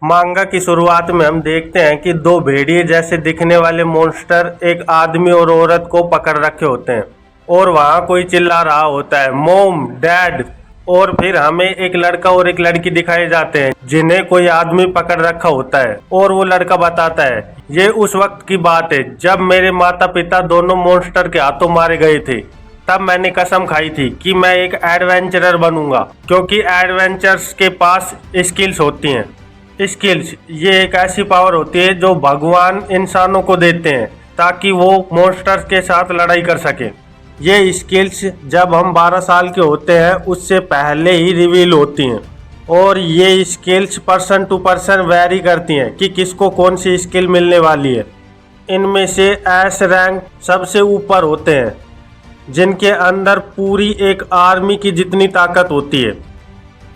मांगा की शुरुआत में हम देखते हैं कि दो भेड़िए जैसे दिखने वाले मॉन्स्टर एक आदमी और औरत को पकड़ रखे होते हैं और वहाँ कोई चिल्ला रहा होता है, मॉम, डैड। और फिर हमें एक लड़का और एक लड़की दिखाए जाते हैं जिन्हें कोई आदमी पकड़ रखा होता है और वो लड़का बताता है, ये उस वक्त की बात है जब मेरे माता पिता दोनों मॉन्स्टर के हाथों मारे गए थे। तब मैंने कसम खाई थी कि मैं एक एडवेंचरर बनूंगा, क्योंकि एडवेंचर्स के पास स्किल्स होती हैं। स्किल्स ये एक ऐसी पावर होती है जो भगवान इंसानों को देते हैं ताकि वो मॉन्स्टर्स के साथ लड़ाई कर सके। ये स्किल्स जब हम 12 साल के होते हैं उससे पहले ही रिवील होती हैं और ये skills person to person vary करती हैं कि किसको कौन सी स्किल मिलने वाली है। इनमें से एस रैंक सबसे ऊपर होते हैं जिनके अंदर पूरी एक आर्मी की जितनी ताकत होती है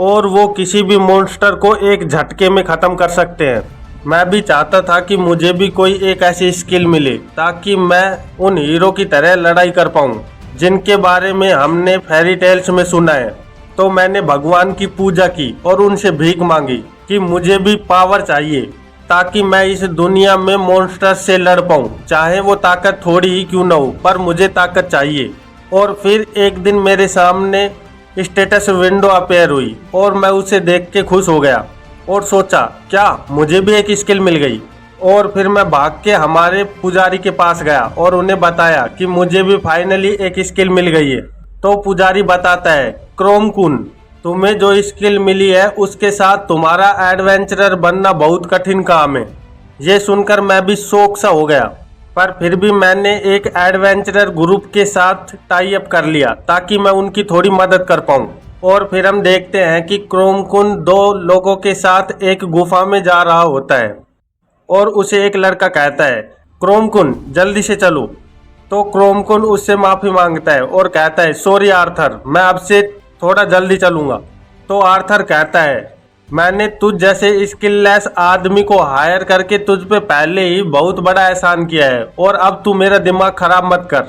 और वो किसी भी मॉन्स्टर को एक झटके में ख़त्म कर सकते हैं। मैं भी चाहता था कि मुझे भी कोई एक ऐसी स्किल मिले ताकि मैं उन हीरो की तरह लड़ाई कर पाऊँ जिनके बारे में हमने फेरी टेल्स में सुना है। तो मैंने भगवान की पूजा की और उनसे भीख मांगी कि मुझे भी पावर चाहिए ताकि मैं इस दुनिया में मॉन्स्टर्स से लड़ पाऊँ, चाहे वो ताकत थोड़ी ही क्यों ना हो, पर मुझे ताकत चाहिए। और फिर एक दिन मेरे सामने स्टेटस विंडो अपेयर हुई और मैं उसे देख के खुश हो गया और सोचा क्या मुझे भी एक स्किल मिल गई। और फिर मैं भाग के हमारे पुजारी के पास गया और उन्हें बताया कि मुझे भी फाइनली एक स्किल मिल गई है। तो पुजारी बताता है, क्रोम कुन, तुम्हें जो स्किल मिली है उसके साथ तुम्हारा एडवेंचरर बनना बहुत कठिन काम है। ये सुनकर मैं भी शौक सा हो गया, पर फिर भी मैंने एक एडवेंचरर ग्रुप के साथ टाई अप कर लिया ताकि मैं उनकी थोड़ी मदद कर पाऊँ। और फिर हम देखते हैं कि क्रोम कुन 2 लोगों के साथ एक गुफा में जा रहा होता है और उसे एक लड़का कहता है, क्रोम कुन जल्दी से चलो। तो क्रोम कुन उससे माफ़ी मांगता है और कहता है, सॉरी आर्थर, मैं अब से थोड़ा जल्दी चलूँगा। तो आर्थर कहता है, मैंने तुझ जैसे स्किललेस आदमी को हायर करके तुझ पे पहले ही बहुत बड़ा एहसान किया है और अब तू मेरा दिमाग खराब मत कर।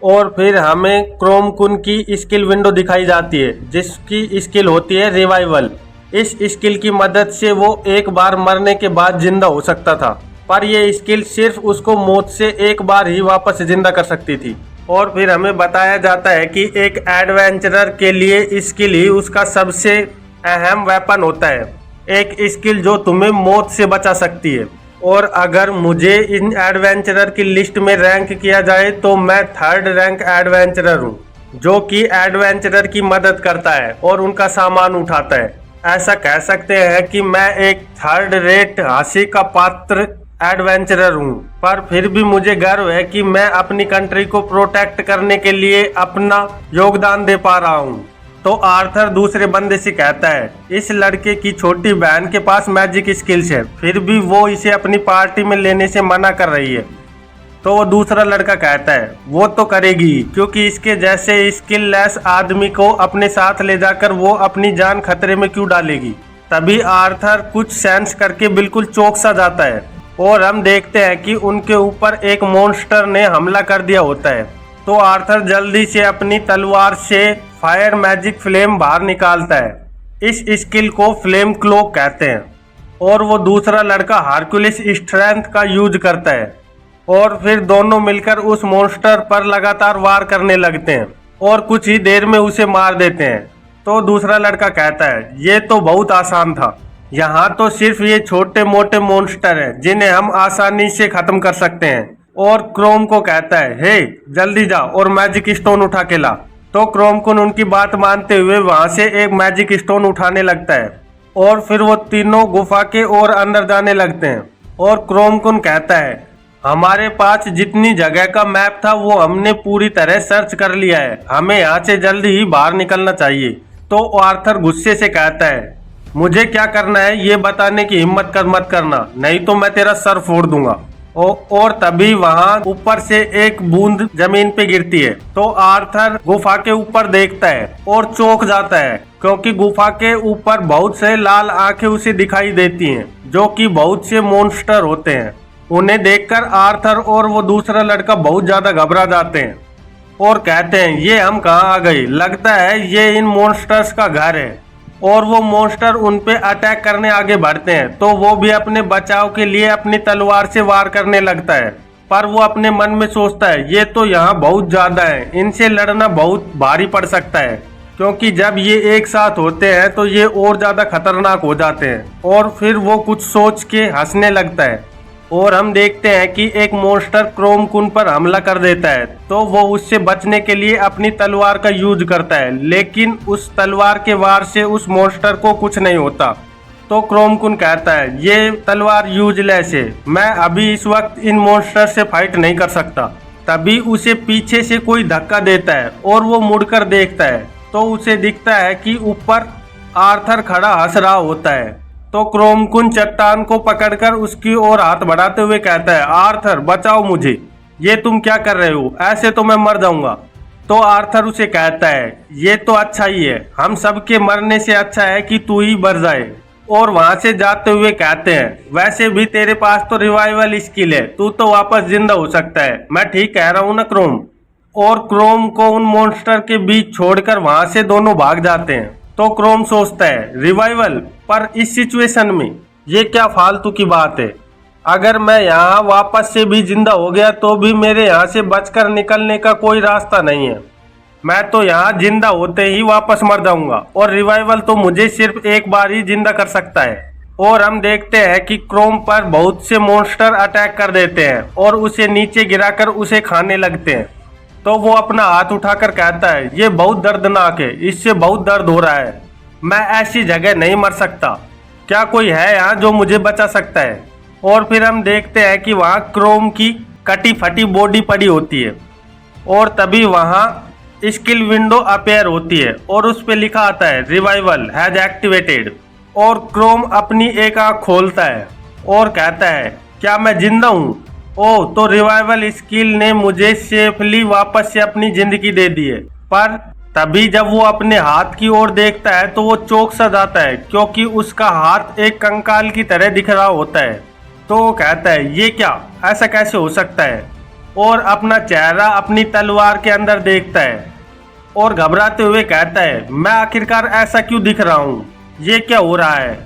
और फिर हमें क्रोम कुन की स्किल विंडो दिखाई जाती है जिसकी स्किल होती है रिवाइवल। इस स्किल की मदद से वो एक बार मरने के बाद जिंदा हो सकता था, पर यह स्किल सिर्फ उसको मौत से एक बार ही वापस जिंदा कर सकती थी। और फिर हमें बताया जाता है कि एक एडवेंचरर के लिए स्किल ही उसका सबसे अहम वेपन होता है, एक स्किल जो तुम्हें मौत से बचा सकती है। और अगर मुझे इन एडवेंचरर की लिस्ट में रैंक किया जाए तो मैं 3rd रैंक एडवेंचरर हूँ, जो कि एडवेंचरर की मदद करता है और उनका सामान उठाता है। ऐसा कह सकते हैं कि मैं एक 3rd रेट हंसी का पात्र एडवेंचरर हूँ, पर फिर भी मुझे गर्व है कि मैं अपनी कंट्री को प्रोटेक्ट करने के लिए अपना योगदान दे पा रहा हूँ। तो आर्थर दूसरे बंदे से कहता है, इस लड़के की छोटी बहन के पास मैजिक स्किल्स है, फिर भी वो इसे अपनी पार्टी में लेने से मना कर रही है। तो वो दूसरा लड़का कहता है, वो तो करेगी क्योंकि इसके जैसे स्किललेस आदमी को अपने साथ ले जाकर वो अपनी जान खतरे में क्यों डालेगी। तभी आर्थर कुछ सेंस करके बिल्कुल चौंक सा जाता है और हम देखते हैं कि उनके ऊपर एक मॉन्स्टर ने हमला कर दिया होता है। तो आर्थर जल्दी से अपनी तलवार से फायर मैजिक फ्लेम बाहर निकालता है। इस स्किल को फ्लेम क्लोक कहते हैं। और वो दूसरा लड़का हार्कुलिस स्ट्रेंथ का यूज करता है और फिर दोनों मिलकर उस मॉन्स्टर पर लगातार वार करने लगते हैं और कुछ ही देर में उसे मार देते हैं। तो दूसरा लड़का कहता है, ये तो बहुत आसान था, यहाँ तो सिर्फ ये छोटे मोटे मॉन्स्टर हैं जिन्हें हम आसानी से खत्म कर सकते हैं। और क्रोम को कहता है, हे जल्दी जा और मैजिक स्टोन उठा के ला। तो क्रोम कुन उनकी बात मानते हुए वहां से एक मैजिक स्टोन उठाने लगता है और फिर वो तीनों गुफा के और अंदर जाने लगते हैं। और क्रोम कुन कहता है, हमारे पास जितनी जगह का मैप था वो हमने पूरी तरह सर्च कर लिया है, हमें यहाँ से जल्दी ही बाहर निकलना चाहिए। तो आर्थर गुस्से से कहता है, मुझे क्या करना है ये बताने की हिम्मत मत करना, नहीं तो मैं तेरा सर फोड़ दूंगा। और तभी वहां ऊपर से एक बूंद जमीन पे गिरती है। तो आर्थर गुफा के ऊपर देखता है और चौंक जाता है क्योंकि गुफा के ऊपर बहुत से लाल आंखें उसे दिखाई देती हैं जो कि बहुत से मॉन्स्टर होते हैं। उन्हें देखकर आर्थर और वो दूसरा लड़का बहुत ज्यादा घबरा जाते हैं और कहते हैं, ये हम कहाँ आ गए, लगता है ये इन मॉन्स्टर्स का घर है। और वो मॉन्स्टर उन पे अटैक करने आगे बढ़ते हैं तो वो भी अपने बचाव के लिए अपनी तलवार से वार करने लगता है। पर वो अपने मन में सोचता है ये तो यहाँ बहुत ज्यादा है, इनसे लड़ना बहुत भारी पड़ सकता है, क्योंकि जब ये एक साथ होते हैं तो ये और ज्यादा खतरनाक हो जाते हैं। और फिर वो कुछ सोच के हंसने लगता है और हम देखते हैं कि एक मॉन्स्टर क्रोम कुन पर हमला कर देता है तो वो उससे बचने के लिए अपनी तलवार का यूज करता है, लेकिन उस तलवार के वार से उस मॉन्स्टर को कुछ नहीं होता। तो क्रोम कुन कहता है ये तलवार यूजलेस है, मैं अभी इस वक्त इन मॉन्स्टर से फाइट नहीं कर सकता। तभी उसे पीछे से कोई धक्का देता है और वो मुड़कर देखता है तो उसे दिखता है कि ऊपर आर्थर खड़ा हंस रहा होता है। तो क्रोम कुन चट्टान को पकड़कर उसकी ओर हाथ बढ़ाते हुए कहता है आर्थर बचाओ मुझे, ये तुम क्या कर रहे हो, ऐसे तो मैं मर जाऊंगा। तो आर्थर उसे कहता है ये तो अच्छा ही है, हम सबके मरने से अच्छा है कि तू ही मर जाए। और वहां से जाते हुए कहते हैं वैसे भी तेरे पास तो रिवाइवल स्किल है, तू तो वापस जिंदा हो सकता है, मैं ठीक कह रहा हूँ ना क्रोम। और क्रोम को उन मॉन्स्टर के बीच छोड़कर वहां से दोनों भाग जाते हैं। तो क्रोम सोचता है रिवाइवल, पर इस सिचुएशन में ये क्या फालतू की बात है, अगर मैं यहाँ वापस से भी जिंदा हो गया तो भी मेरे यहाँ से बचकर निकलने का कोई रास्ता नहीं है, मैं तो यहाँ जिंदा होते ही वापस मर जाऊंगा और रिवाइवल तो मुझे सिर्फ एक बार ही जिंदा कर सकता है। और हम देखते हैं कि क्रोम पर बहुत से मॉन्स्टर अटैक कर देते हैं और उसे नीचे गिराकर उसे खाने लगते हैं। तो वो अपना हाथ उठाकर कहता है ये बहुत दर्दनाक है, इससे बहुत दर्द हो रहा है, मैं ऐसी जगह नहीं मर सकता, क्या कोई है यहाँ जो मुझे बचा सकता है। और फिर हम देखते हैं कि वहाँ क्रोम की कटी फटी बॉडी पड़ी होती है और तभी वहाँ स्किल विंडो अपेयर होती है और उस पर लिखा आता है रिवाइवल हैज एक्टिवेटेड। और क्रोम अपनी एक आंख खोलता है और कहता है क्या मैं जिंदा हूँ, ओह तो रिवाइवल स्किल ने मुझे सेफली वापस से अपनी जिंदगी दे दी है। पर तभी जब वो अपने हाथ की ओर देखता है तो वो चौंक सा जाता है क्योंकि उसका हाथ एक कंकाल की तरह दिख रहा होता है। तो वो कहता है ये क्या, ऐसा कैसे हो सकता है, और अपना चेहरा अपनी तलवार के अंदर देखता है और घबराते हुए कहता है मैं आखिरकार ऐसा क्यों दिख रहा हूँ, ये क्या हो रहा है।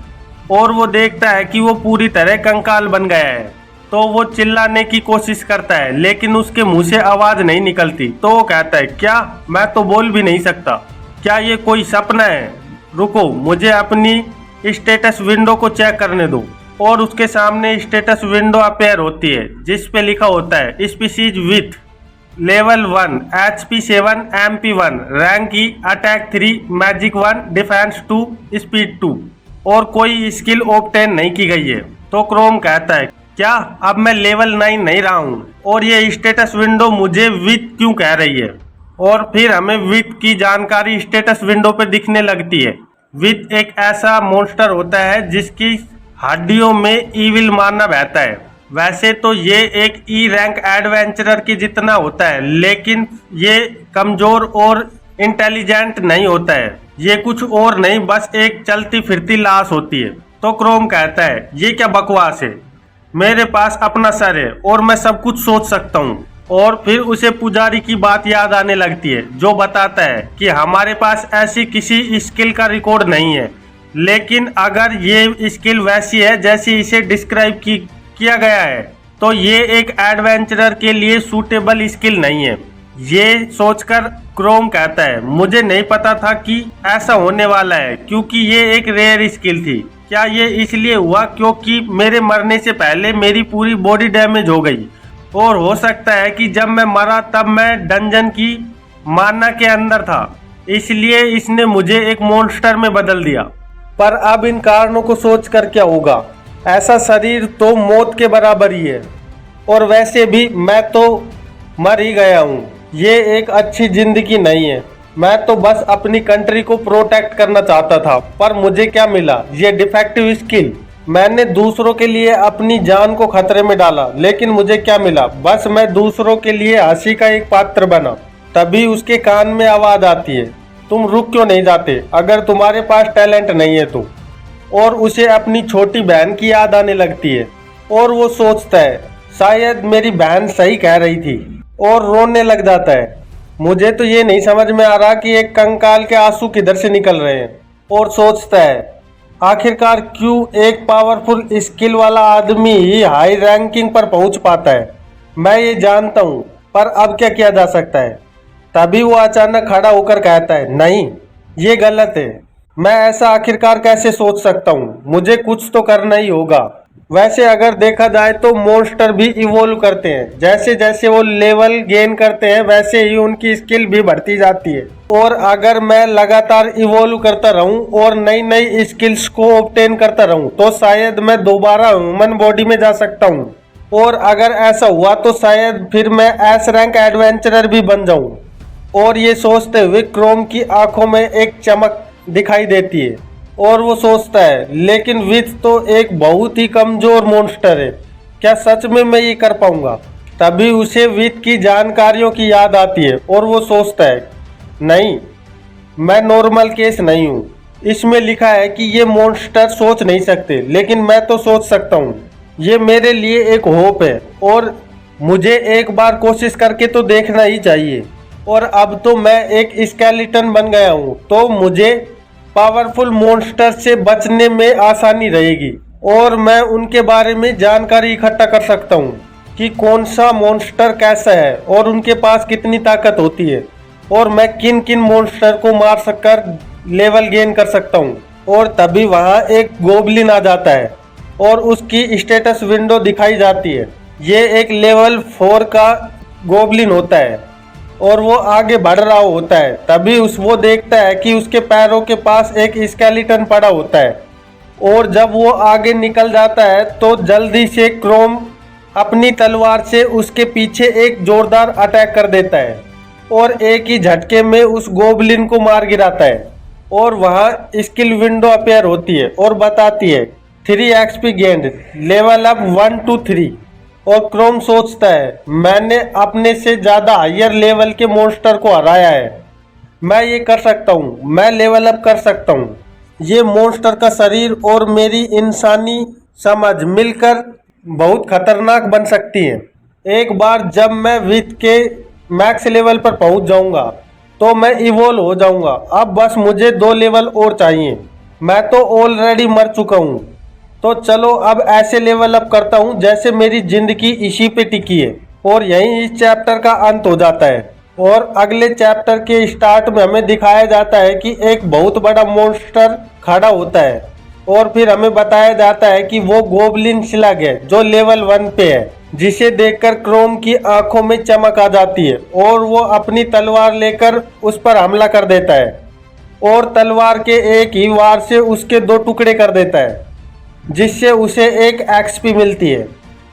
और वो देखता है कि वो पूरी तरह कंकाल बन गया है। तो वो चिल्लाने की कोशिश करता है लेकिन उसके मुंह से आवाज नहीं निकलती। तो वो कहता है क्या, मैं तो बोल भी नहीं सकता, क्या ये कोई सपना है, रुको मुझे अपनी स्टेटस विंडो को चेक करने दो। और उसके सामने स्टेटस विंडो अपेयर होती है जिस पे लिखा होता है species with level 1 HP 7 MP 1 rank की अटैक 3 मैजिक 1 डिफेंस 2 स्पीड 2 और कोई स्किल ऑब्टेन नहीं की गई है। तो क्रोम कहता है क्या अब मैं लेवल 9 नहीं रहा हूँ और ये स्टेटस विंडो मुझे विथ क्यों कह रही है। और फिर हमें विथ की जानकारी स्टेटस विंडो पे दिखने लगती है। विथ एक ऐसा मॉन्स्टर होता है जिसकी हड्डियों में ईविल मानना बहता है। वैसे तो ये एक ई रैंक एडवेंचरर के जितना होता है लेकिन ये कमजोर और इंटेलिजेंट नहीं होता है, ये कुछ और नहीं बस एक चलती फिरती लाश होती है। तो क्रोम कहता है ये क्या बकवास है, मेरे पास अपना सर है और मैं सब कुछ सोच सकता हूँ। और फिर उसे पुजारी की बात याद आने लगती है जो बताता है कि हमारे पास ऐसी किसी स्किल का रिकॉर्ड नहीं है, लेकिन अगर ये स्किल वैसी है जैसे इसे डिस्क्राइब किया गया है तो ये एक एडवेंचरर के लिए सूटेबल स्किल नहीं है। ये सोचकर क्रोम कहता है मुझे नहीं पता था कि ऐसा होने वाला है क्योंकि ये एक रेयर स्किल थी। क्या ये इसलिए हुआ क्योंकि मेरे मरने से पहले मेरी पूरी बॉडी डैमेज हो गई और हो सकता है कि जब मैं मरा तब मैं डंजन की माना के अंदर था, इसलिए इसने मुझे एक मॉन्स्टर में बदल दिया। पर अब इन कारणों को सोच कर क्या होगा, ऐसा शरीर तो मौत के बराबर ही है और वैसे भी मैं तो मर ही गया हूँ, ये एक अच्छी जिंदगी नहीं है। मैं तो बस अपनी कंट्री को प्रोटेक्ट करना चाहता था, पर मुझे क्या मिला, ये डिफेक्टिव स्किल। मैंने दूसरों के लिए अपनी जान को खतरे में डाला लेकिन मुझे क्या मिला, बस मैं दूसरों के लिए हंसी का एक पात्र बना। तभी उसके कान में आवाज आती है तुम रुक क्यों नहीं जाते अगर तुम्हारे पास टैलेंट नहीं है तो। और उसे अपनी छोटी बहन की याद आने लगती है और वो सोचता है शायद मेरी बहन सही कह रही थी और रोने लग जाता है। मुझे तो ये नहीं समझ में आ रहा कि एक कंकाल के आंसू किधर से निकल रहे हैं। और सोचता है आखिरकार क्यों एक पावरफुल स्किल वाला आदमी ही हाई रैंकिंग पर पहुंच पाता है। मैं ये जानता हूँ, पर अब क्या किया जा सकता है। तभी वो अचानक खड़ा होकर कहता है, नहीं ये गलत है। मैं ऐसा आखिरकार कैसे सोच सकता हूँ, मुझे कुछ तो करना ही होगा। वैसे अगर देखा जाए तो मॉन्स्टर भी इवोल्व करते हैं, जैसे जैसे वो लेवल गेन करते हैं वैसे ही उनकी स्किल भी बढ़ती जाती है। और अगर मैं लगातार इवोल्व करता रहूं और नई नई स्किल्स को ऑब्टेन करता रहूं तो शायद मैं दोबारा ह्यूमन बॉडी में जा सकता हूं। और अगर ऐसा हुआ तो शायद फिर मैं एस रैंक एडवेंचरर भी बन जाऊं। और ये सोचते हुए क्रोम की आंखों में एक चमक दिखाई देती है और वो सोचता है, लेकिन विच तो एक बहुत ही कमजोर मॉन्स्टर है, क्या सच में मैं ये कर पाऊंगा। तभी उसे विच की जानकारियों की याद आती है और वो सोचता है, नहीं मैं नॉर्मल केस नहीं हूँ। इसमें लिखा है कि ये मॉन्स्टर सोच नहीं सकते, लेकिन मैं तो सोच सकता हूँ। ये मेरे लिए एक होप है और मुझे एक बार कोशिश करके तो देखना ही चाहिए। और अब तो मैं एक स्केलेटन बन गया हूँ, तो मुझे पावरफुल मॉन्स्टर से बचने में आसानी रहेगी और मैं उनके बारे में जानकारी इकट्ठा कर सकता हूँ कि कौन सा मॉन्स्टर कैसा है और उनके पास कितनी ताकत होती है और मैं किन किन मॉन्स्टर को मार सककर लेवल गेन कर सकता हूँ। और तभी वहाँ एक गोबलिन आ जाता है और उसकी स्टेटस विंडो दिखाई जाती है। ये एक लेवल 4 का गोबलिन होता है और वो आगे बढ़ रहा होता है। तभी वो देखता है कि उसके पैरों के पास एक स्केलेटन पड़ा होता है और जब वो आगे निकल जाता है तो जल्दी से क्रोम अपनी तलवार से उसके पीछे एक जोरदार अटैक कर देता है और एक ही झटके में उस गोबलिन को मार गिराता है। और वहाँ स्किल विंडो अपीयर होती है और बताती है 3 XP गेंद, लेवल अप 1 to 3। और क्रोम सोचता है, मैंने अपने से ज़्यादा हायर लेवल के मॉन्स्टर को हराया है, मैं ये कर सकता हूँ, मैं लेवल अप कर सकता हूँ। ये मॉन्स्टर का शरीर और मेरी इंसानी समझ मिलकर बहुत खतरनाक बन सकती है। एक बार जब मैं विथ के मैक्स लेवल पर पहुँच जाऊँगा तो मैं इवोल्व हो जाऊँगा। अब बस मुझे 2 लेवल और चाहिए, मैं तो ऑलरेडी मर चुका हूँ। तो चलो अब ऐसे लेवल अप करता हूँ जैसे मेरी जिंदगी इसी पे टिकी है। और यहीं इस चैप्टर का अंत हो जाता है और अगले चैप्टर के स्टार्ट में हमें दिखाया जाता है कि एक बहुत बड़ा मॉन्स्टर खड़ा होता है और फिर हमें बताया जाता है कि वो गोबलिन स्लग है जो लेवल 1 पे है, जिसे देखकर क्रोम की आंखों में चमक आ जाती है और वो अपनी तलवार लेकर उस पर हमला कर देता है और तलवार के एक ही वार से उसके 2 टुकड़े कर देता है, जिससे उसे 1 XP मिलती है।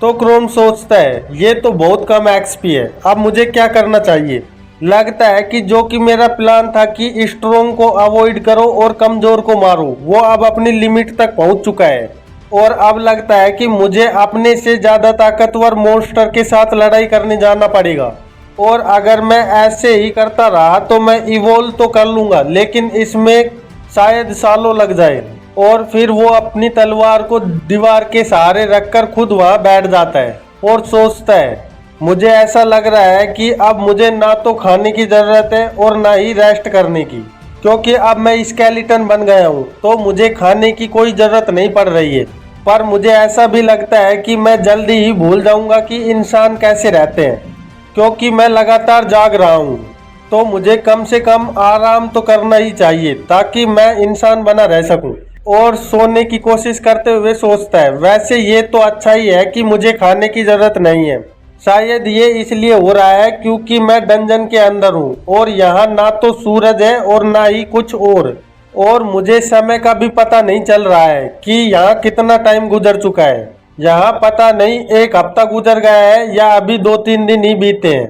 तो क्रोम सोचता है, ये तो बहुत कम XP है, अब मुझे क्या करना चाहिए। लगता है कि जो कि मेरा प्लान था कि स्ट्रोंग को अवॉइड करो और कमजोर को मारो, वो अब अपनी लिमिट तक पहुंच चुका है। और अब लगता है कि मुझे अपने से ज़्यादा ताकतवर मॉन्स्टर के साथ लड़ाई करने जाना पड़ेगा। और अगर मैं ऐसे ही करता रहा तो मैं इवोल्व तो कर लूँगा, लेकिन इसमें शायद सालों लग जाए। और फिर वो अपनी तलवार को दीवार के सहारे रखकर खुद वहाँ बैठ जाता है और सोचता है, मुझे ऐसा लग रहा है कि अब मुझे ना तो खाने की ज़रूरत है और ना ही रेस्ट करने की, क्योंकि अब मैं स्केलेटन बन गया हूँ तो मुझे खाने की कोई ज़रूरत नहीं पड़ रही है। पर मुझे ऐसा भी लगता है कि मैं जल्दी ही भूल जाऊँगा कि इंसान कैसे रहते हैं, क्योंकि मैं लगातार जाग रहा हूँ। तो मुझे कम से कम आराम तो करना ही चाहिए ताकि मैं इंसान बना रह सकूँ। और सोने की कोशिश करते हुए सोचता है, वैसे ये तो अच्छा ही है कि मुझे खाने की ज़रूरत नहीं है। शायद ये इसलिए हो रहा है क्योंकि मैं डंजन के अंदर हूँ और यहाँ ना तो सूरज है और ना ही कुछ और मुझे समय का भी पता नहीं चल रहा है कि यहाँ कितना टाइम गुजर चुका है। यहाँ पता नहीं 1 हफ्ता गुजर गया है या अभी 2-3 दिन ही बीते हैं,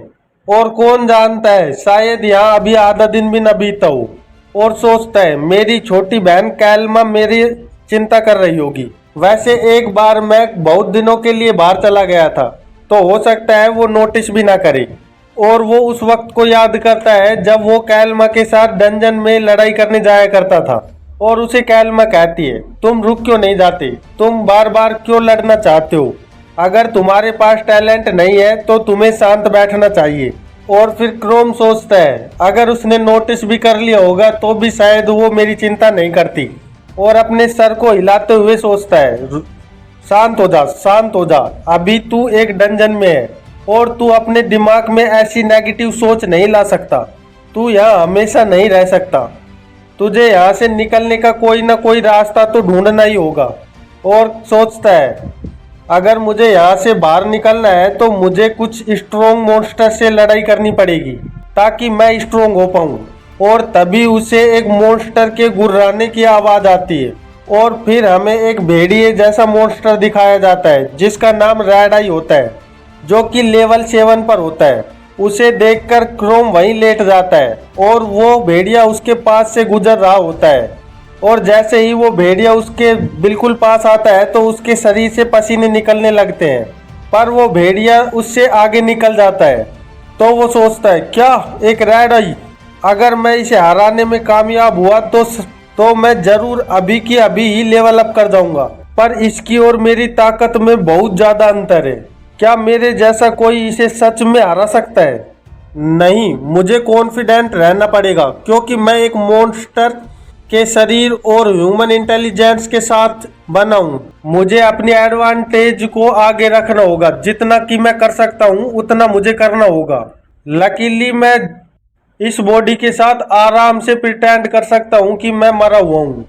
और कौन जानता है शायद यहाँ अभी आधा दिन भी न बीता हो। और सोचता है, मेरी छोटी बहन कैल्मा मेरी चिंता कर रही होगी। वैसे एक बार मैं बहुत दिनों के लिए बाहर चला गया था, तो हो सकता है वो नोटिस भी ना करे। और वो उस वक्त को याद करता है जब वो कैल्मा के साथ डंजन में लड़ाई करने जाया करता था और उसे कैल्मा कहती है, तुम रुक क्यों नहीं जाते, तुम बार बार क्यों लड़ना चाहते हो, अगर तुम्हारे पास टैलेंट नहीं है तो तुम्हें शांत बैठना चाहिए। और फिर क्रोम सोचता है अगर उसने नोटिस भी कर लिया होगा तो भी शायद वो मेरी चिंता नहीं करती, और अपने सर को हिलाते हुए सोचता है, शांत हो जा, शांत हो जा, अभी तू एक डंजन में है और तू अपने दिमाग में ऐसी नेगेटिव सोच नहीं ला सकता। तू यहाँ हमेशा नहीं रह सकता, तुझे यहाँ से निकलने का कोई ना कोई रास्ता तो ढूंढना ही होगा। और सोचता है अगर मुझे यहाँ से बाहर निकलना है तो मुझे कुछ स्ट्रोंग मॉन्स्टर से लड़ाई करनी पड़ेगी ताकि मैं स्ट्रोंग हो पाऊँ। और तभी उसे एक मॉन्स्टर के गुर्राने की आवाज़ आती है और फिर हमें एक भेड़िए जैसा मॉन्स्टर दिखाया जाता है जिसका नाम रेड आई होता है, जो कि लेवल 7 पर होता है। उसे देखकर क्रोम वहीं लेट जाता है और वो भेड़िया उसके पास से गुजर रहा होता है, और जैसे ही वो भेड़िया उसके बिल्कुल पास आता है तो उसके शरीर से पसीने निकलने लगते हैं, पर वो भेड़िया उससे आगे निकल जाता है। तो वो सोचता है क्या एक रेड आई, अगर मैं इसे हराने में कामयाब हुआ तो मैं जरूर अभी की अभी ही लेवल अप कर जाऊंगा, पर इसकी और मेरी ताकत में बहुत ज़्यादा अंतर है। क्या मेरे जैसा कोई इसे सच में हरा सकता है? नहीं, मुझे कॉन्फिडेंट रहना पड़ेगा क्योंकि मैं एक मॉन्स्टर के शरीर और ह्यूमन इंटेलिजेंस के साथ बना हूँ। मुझे अपनी एडवांटेज को आगे रखना होगा, जितना कि मैं कर सकता हूँ उतना मुझे करना होगा। लकीली मैं इस बॉडी के साथ आराम से प्रिटेंड कर सकता हूँ कि मैं मरा हुआ हूँ,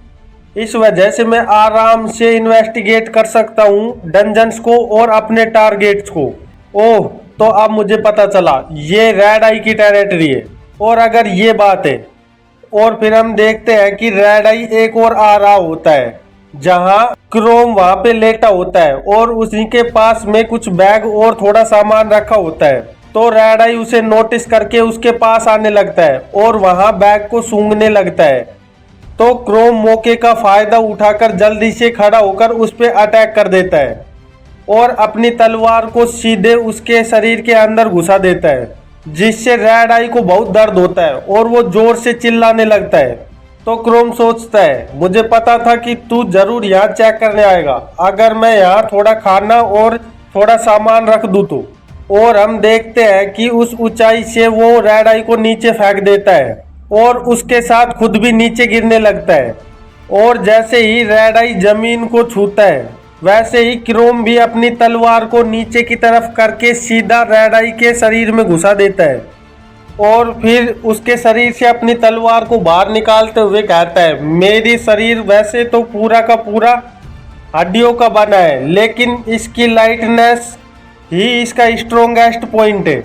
इस वजह से मैं आराम से इन्वेस्टिगेट कर सकता हूँ डंजन्स को और अपने टारगेट्स को। ओह, तो अब मुझे पता चला ये रेड आई की टेरिटरी है, और अगर ये बात है, और फिर हम देखते हैं कि रेड आई एक और आ रहा होता है जहां क्रोम वहां पे लेटा होता है और उसी के पास में कुछ बैग और थोड़ा सामान रखा होता है। तो रेड आई उसे नोटिस करके उसके पास आने लगता है और वहां बैग को सूंघने लगता है। तो क्रोम मौके का फायदा उठाकर जल्दी से खड़ा होकर उस पर अटैक कर देता है और अपनी तलवार को सीधे उसके शरीर के अंदर घुसा देता है, जिससे रेड आई को बहुत दर्द होता है और वो जोर से चिल्लाने लगता है। तो क्रोम सोचता है मुझे पता था कि तू जरूर यहाँ चेक करने आएगा, अगर मैं यहाँ थोड़ा खाना और थोड़ा सामान रख दूँ तो। और हम देखते हैं कि उस ऊंचाई से वो रेड आई को नीचे फेंक देता है और उसके साथ खुद भी नीचे गिरने लगता है। और जैसे ही रेड आई जमीन को छूता है वैसे ही क्रोम भी अपनी तलवार को नीचे की तरफ करके सीधा रेड आई के शरीर में घुसा देता है और फिर उसके शरीर से अपनी तलवार को बाहर निकालते हुए कहता है मेरी शरीर वैसे तो पूरा का पूरा हड्डियों का बना है, लेकिन इसकी लाइटनेस ही इसका स्ट्रोंगेस्ट पॉइंट है।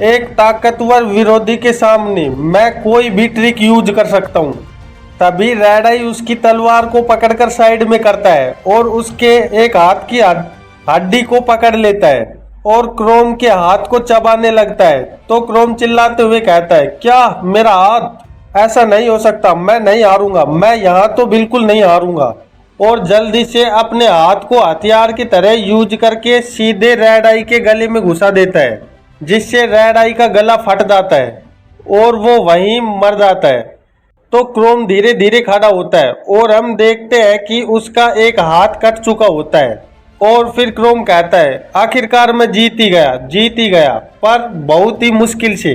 एक ताकतवर विरोधी के सामने मैं कोई भी ट्रिक यूज कर सकता हूँ। तभी रेड आई उसकी तलवार को पकड़कर साइड में करता है और उसके एक हाथ की हड्डी को पकड़ लेता है और क्रोम के हाथ को चबाने लगता है। तो क्रोम चिल्लाते हुए कहता है क्या मेरा हाथ, ऐसा नहीं हो सकता, मैं नहीं हारूंगा, मैं यहाँ तो बिल्कुल नहीं हारूंगा। और जल्दी से अपने हाथ को हथियार की तरह यूज करके सीधे रेड आई के गले में घुसा देता है, जिससे रेड आई का गला फट जाता है और वो वहीं मर जाता है। तो क्रोम धीरे धीरे खड़ा होता है और हम देखते हैं कि उसका एक हाथ कट चुका होता है। और फिर क्रोम कहता है आखिरकार मैं जीत ही गया, पर बहुत ही मुश्किल से।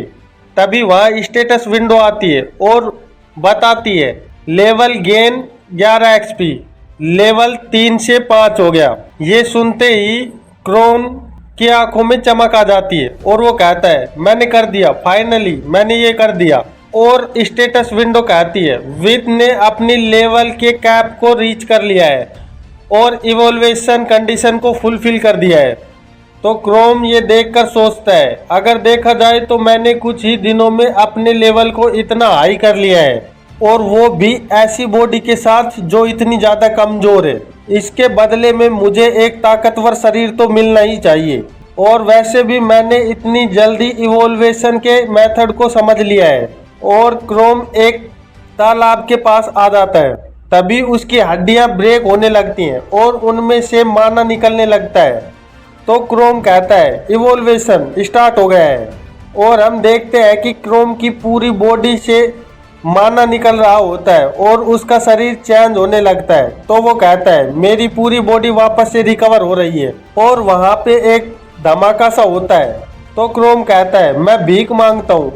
तभी वहाँ स्टेटस विंडो आती है और बताती है लेवल गेन 11 XP, लेवल 3 से 5 हो गया। ये सुनते ही क्रोम की आंखों में चमक आ जाती है और वो कहता है मैंने कर दिया, फाइनली मैंने ये कर दिया। और स्टेटस विंडो कहती है विद ने अपनी लेवल के कैप को रीच कर लिया है और इवोल्यूशन कंडीशन को फुलफिल कर दिया है। तो क्रोम ये देखकर सोचता है अगर देखा जाए तो मैंने कुछ ही दिनों में अपने लेवल को इतना हाई कर लिया है, और वो भी ऐसी बॉडी के साथ जो इतनी ज़्यादा कमज़ोर है। इसके बदले में मुझे एक ताकतवर शरीर तो मिलना ही चाहिए, और वैसे भी मैंने इतनी जल्दी इवोल्यूशन के मेथड को समझ लिया है। और क्रोम एक तालाब के पास आ जाता है। तभी उसकी हड्डियां ब्रेक होने लगती हैं और उनमें से माना निकलने लगता है। तो क्रोम कहता है इवोल्यूशन स्टार्ट हो गया है, और हम देखते हैं कि क्रोम की पूरी बॉडी से माना निकल रहा होता है और उसका शरीर चेंज होने लगता है। तो वो कहता है मेरी पूरी बॉडी वापस से रिकवर हो रही है। और वहाँ पे एक धमाका सा होता है तो क्रोम कहता है मैं भीख मांगता हूँ,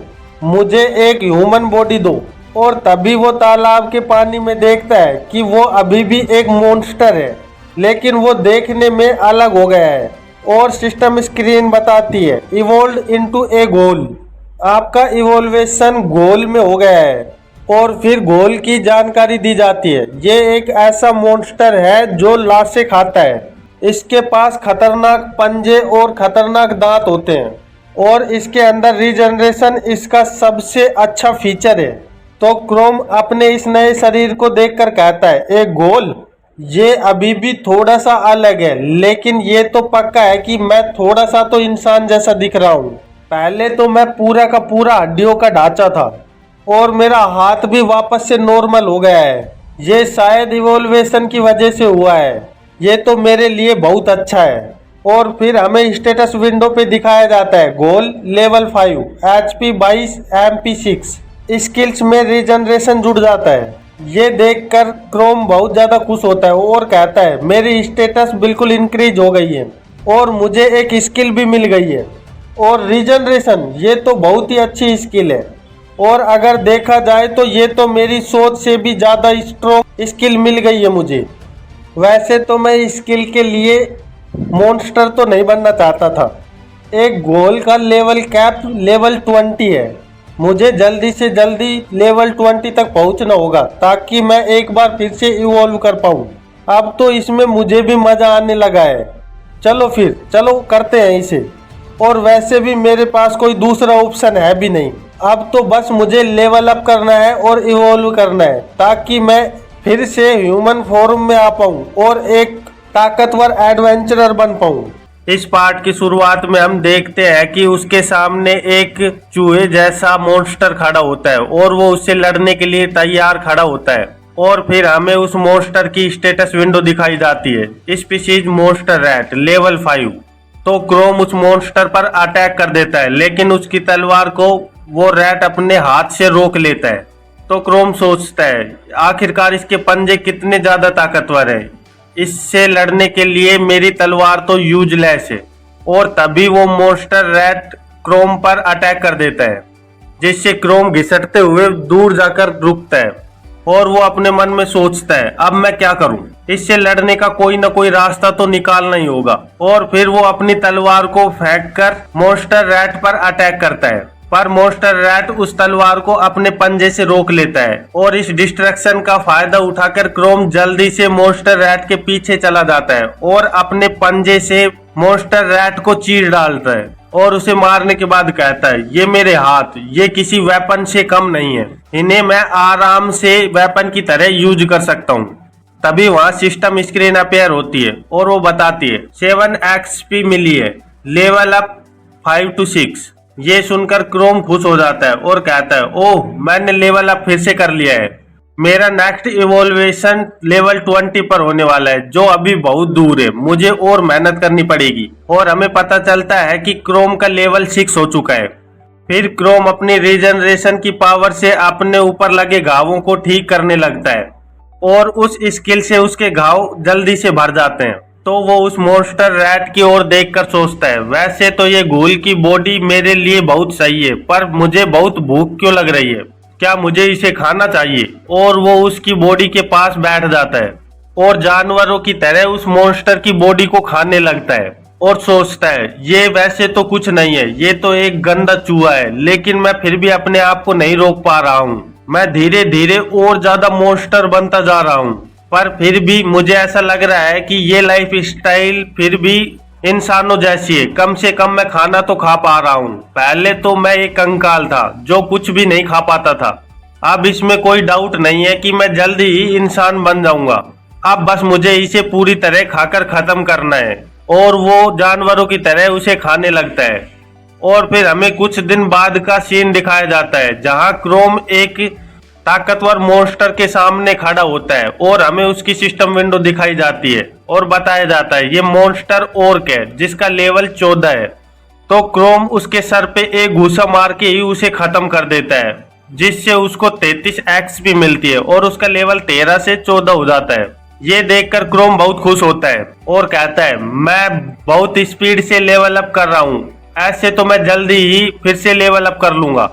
मुझे एक ह्यूमन बॉडी दो। और तभी वो तालाब के पानी में देखता है कि वो अभी भी एक मॉन्स्टर है, लेकिन वो देखने में अलग हो गया है। और सिस्टम स्क्रीन बताती है इवोल्व इनटू ए गोल, आपका इवोल्वेशन गोल में हो गया है। और फिर गोल की जानकारी दी जाती है, ये एक ऐसा मॉन्स्टर है जो लाशें खाता है। इसके पास खतरनाक पंजे और खतरनाक दांत होते हैं और इसके अंदर रीजनरेशन इसका सबसे अच्छा फीचर है। तो क्रोम अपने इस नए शरीर को देखकर कहता है एक गोल, ये अभी भी थोड़ा सा अलग है, लेकिन ये तो पक्का है कि मैं थोड़ा सा तो इंसान जैसा दिख रहा हूँ। पहले तो मैं पूरा का पूरा हड्डियों का ढांचा था और मेरा हाथ भी वापस से नॉर्मल हो गया है। ये शायद इवोल्वेशन की वजह से हुआ है, ये तो मेरे लिए बहुत अच्छा है। और फिर हमें स्टेटस विंडो पे दिखाया जाता है गोल लेवल 5 HP 22 MP 6 स्किल्स में रीजनरेशन जुड़ जाता है। ये देखकर क्रोम बहुत ज़्यादा खुश होता है और कहता है मेरी स्टेटस बिल्कुल इंक्रीज हो गई है और मुझे एक स्किल भी मिल गई है। और रीजनरेशन ये तो बहुत ही अच्छी स्किल है और अगर देखा जाए तो ये तो मेरी सोच से भी ज़्यादा स्ट्रॉन्ग स्किल मिल गई है मुझे। वैसे तो मैं स्किल के लिए मॉन्स्टर तो नहीं बनना चाहता था। एक गोल का लेवल कैप लेवल 20 है, मुझे जल्दी से जल्दी लेवल 20 तक पहुंचना होगा ताकि मैं एक बार फिर से इवॉल्व कर पाऊँ। अब तो इसमें मुझे भी मज़ा आने लगा है, चलो करते हैं इसे। और वैसे भी मेरे पास कोई दूसरा ऑप्शन है भी नहीं, अब तो बस मुझे लेवल अप करना है और इवॉल्व करना है ताकि मैं फिर से ह्यूमन फॉर्म में आ पाऊँ और एक ताकतवर एडवेंचरर बन पाऊँ। इस पार्ट की शुरुआत में हम देखते हैं कि उसके सामने एक चूहे जैसा मॉन्स्टर खड़ा होता है और वो उससे लड़ने के लिए तैयार खड़ा होता है। और फिर हमें उस मॉन्स्टर की स्टेटस विंडो दिखाई जाती है स्पीशीज मॉन्स्टर रैट लेवल 5। तो क्रोम उस मॉन्स्टर पर अटैक कर देता है, लेकिन उसकी तलवार को वो रैट अपने हाथ से रोक लेता है। तो क्रोम सोचता है आखिरकार इसके पंजे कितने ज्यादा ताकतवर है, इससे लड़ने के लिए मेरी तलवार तो यूजलेस है। और तभी वो मॉन्स्टर रैट क्रोम पर अटैक कर देता है, जिससे क्रोम घिसटते हुए दूर जाकर रुकता है। और वो अपने मन में सोचता है अब मैं क्या करूं, इससे लड़ने का कोई ना कोई रास्ता तो निकालना ही होगा। और फिर वो अपनी तलवार को फेंक कर मॉन्स्टर रैट पर अटैक करता है, पर मॉन्स्टर रैट उस तलवार को अपने पंजे से रोक लेता है। और इस डिस्ट्रैक्शन का फायदा उठाकर क्रोम जल्दी से मॉन्स्टर रैट के पीछे चला जाता है और अपने पंजे से मॉन्स्टर रैट को चीर डालता है और उसे मारने के बाद कहता है ये मेरे हाथ ये किसी वेपन से कम नहीं है, इन्हें मैं आराम से वेपन की तरह यूज कर सकता हूँ। तभी वहाँ सिस्टम स्क्रीन अपेयर होती है और वो बताती है 7 XP मिली है, लेवल अप 5 to 6। ये सुनकर क्रोम खुश हो जाता है और कहता है ओह मैंने लेवल अप फिर से कर लिया है, मेरा नेक्स्ट इवोल्वेशन लेवल 20 पर होने वाला है जो अभी बहुत दूर है, मुझे और मेहनत करनी पड़ेगी। और हमें पता चलता है कि क्रोम का लेवल 6 हो चुका है। फिर क्रोम अपनी रीजनरेशन की पावर से अपने ऊपर लगे घावों को ठीक करने लगता है और उस स्किल से उसके घाव जल्दी से भर जाते हैं। तो वो उस मॉन्स्टर रैट की ओर देखकर सोचता है वैसे तो ये घोल की बॉडी मेरे लिए बहुत सही है, पर मुझे बहुत भूख क्यों लग रही है, क्या मुझे इसे खाना चाहिए। और वो उसकी बॉडी के पास बैठ जाता है और जानवरों की तरह उस मॉन्स्टर की बॉडी को खाने लगता है और सोचता है ये वैसे तो कुछ नहीं है, ये तो एक गंदा चूहा है, लेकिन मैं फिर भी अपने आप को नहीं रोक पा रहा हूँ, मैं धीरे धीरे और ज्यादा मॉन्स्टर बनता जा रहा हूँ। पर फिर भी मुझे ऐसा लग रहा है कि ये लाइफ स्टाइल फिर भी इंसानों जैसी है, कम से कम मैं खाना तो खा पा रहा हूँ। पहले तो मैं एक कंकाल था जो कुछ भी नहीं खा पाता था, अब इसमें कोई डाउट नहीं है कि मैं जल्दी ही इंसान बन जाऊंगा, अब बस मुझे इसे पूरी तरह खाकर खत्म करना है। और वो जानवरों की तरह उसे खाने लगता है। और फिर हमें कुछ दिन बाद का सीन दिखाया जाता है जहाँ क्रोम एक ताकतवर मॉन्स्टर के सामने खड़ा होता है और हमें उसकी सिस्टम विंडो दिखाई जाती है और बताया जाता है ये मॉन्स्टर ओर्क है जिसका लेवल 14 है। तो क्रोम उसके सर पे एक घूसा मार के ही उसे खत्म कर देता है, जिससे उसको 33 XP मिलती है और उसका लेवल 13 से 14 हो जाता है। ये देखकर क्रोम बहुत खुश होता है और कहता है मैं बहुत स्पीड से लेवल अप कर रहा हूँ, ऐसे तो मैं जल्दी ही फिर से लेवल अप कर लूंगा।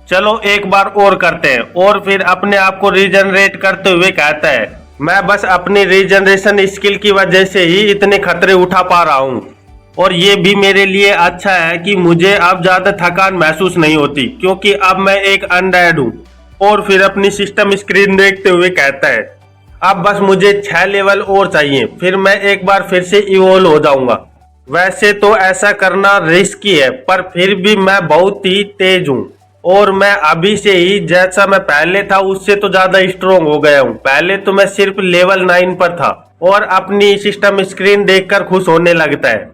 चलो एक बार और करते हैं। और फिर अपने आप को रीजनरेट करते हुए कहता है, मैं बस अपनी रीजनरेशन स्किल की वजह से ही इतने खतरे उठा पा रहा हूँ। और ये भी मेरे लिए अच्छा है कि मुझे अब ज्यादा थकान महसूस नहीं होती, क्योंकि अब मैं एक अनडेड हूँ। और फिर अपनी सिस्टम स्क्रीन देखते हुए कहता है, अब बस मुझे 6 लेवल और चाहिए, फिर मैं एक बार फिर से इवोल्व हो जाऊंगा। वैसे तो ऐसा करना रिस्की है, पर फिर भी मैं बहुत ही तेज हूँ। और मैं अभी से ही जैसा मैं पहले था उससे तो ज्यादा स्ट्रोंग हो गया हूँ। पहले तो मैं सिर्फ लेवल 9 पर था। और अपनी सिस्टम स्क्रीन देखकर खुश होने लगता है।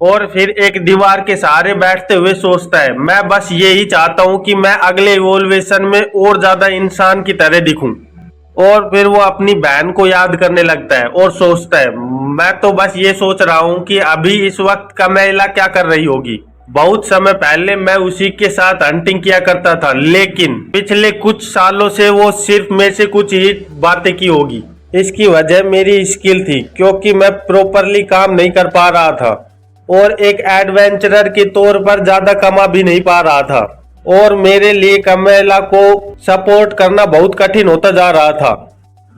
और फिर एक दीवार के सहारे बैठते हुए सोचता है, मैं बस यही चाहता हूँ कि मैं अगले इवोल्वेशन में और ज्यादा इंसान की तरह दिखूं। और फिर वो अपनी बहन को याद करने लगता है और सोचता है, मैं तो बस ये सोच रहा हूँ कि अभी इस वक्त कमेला क्या कर रही होगी। बहुत समय पहले मैं उसी के साथ हंटिंग किया करता था, लेकिन पिछले कुछ सालों से वो सिर्फ मेरे से कुछ ही बातें की होगी। इसकी वजह मेरी स्किल थी, क्योंकि मैं प्रॉपरली काम नहीं कर पा रहा था और एक एडवेंचरर के तौर पर ज्यादा कमा भी नहीं पा रहा था। और मेरे लिए कमेला को सपोर्ट करना बहुत कठिन होता जा रहा था।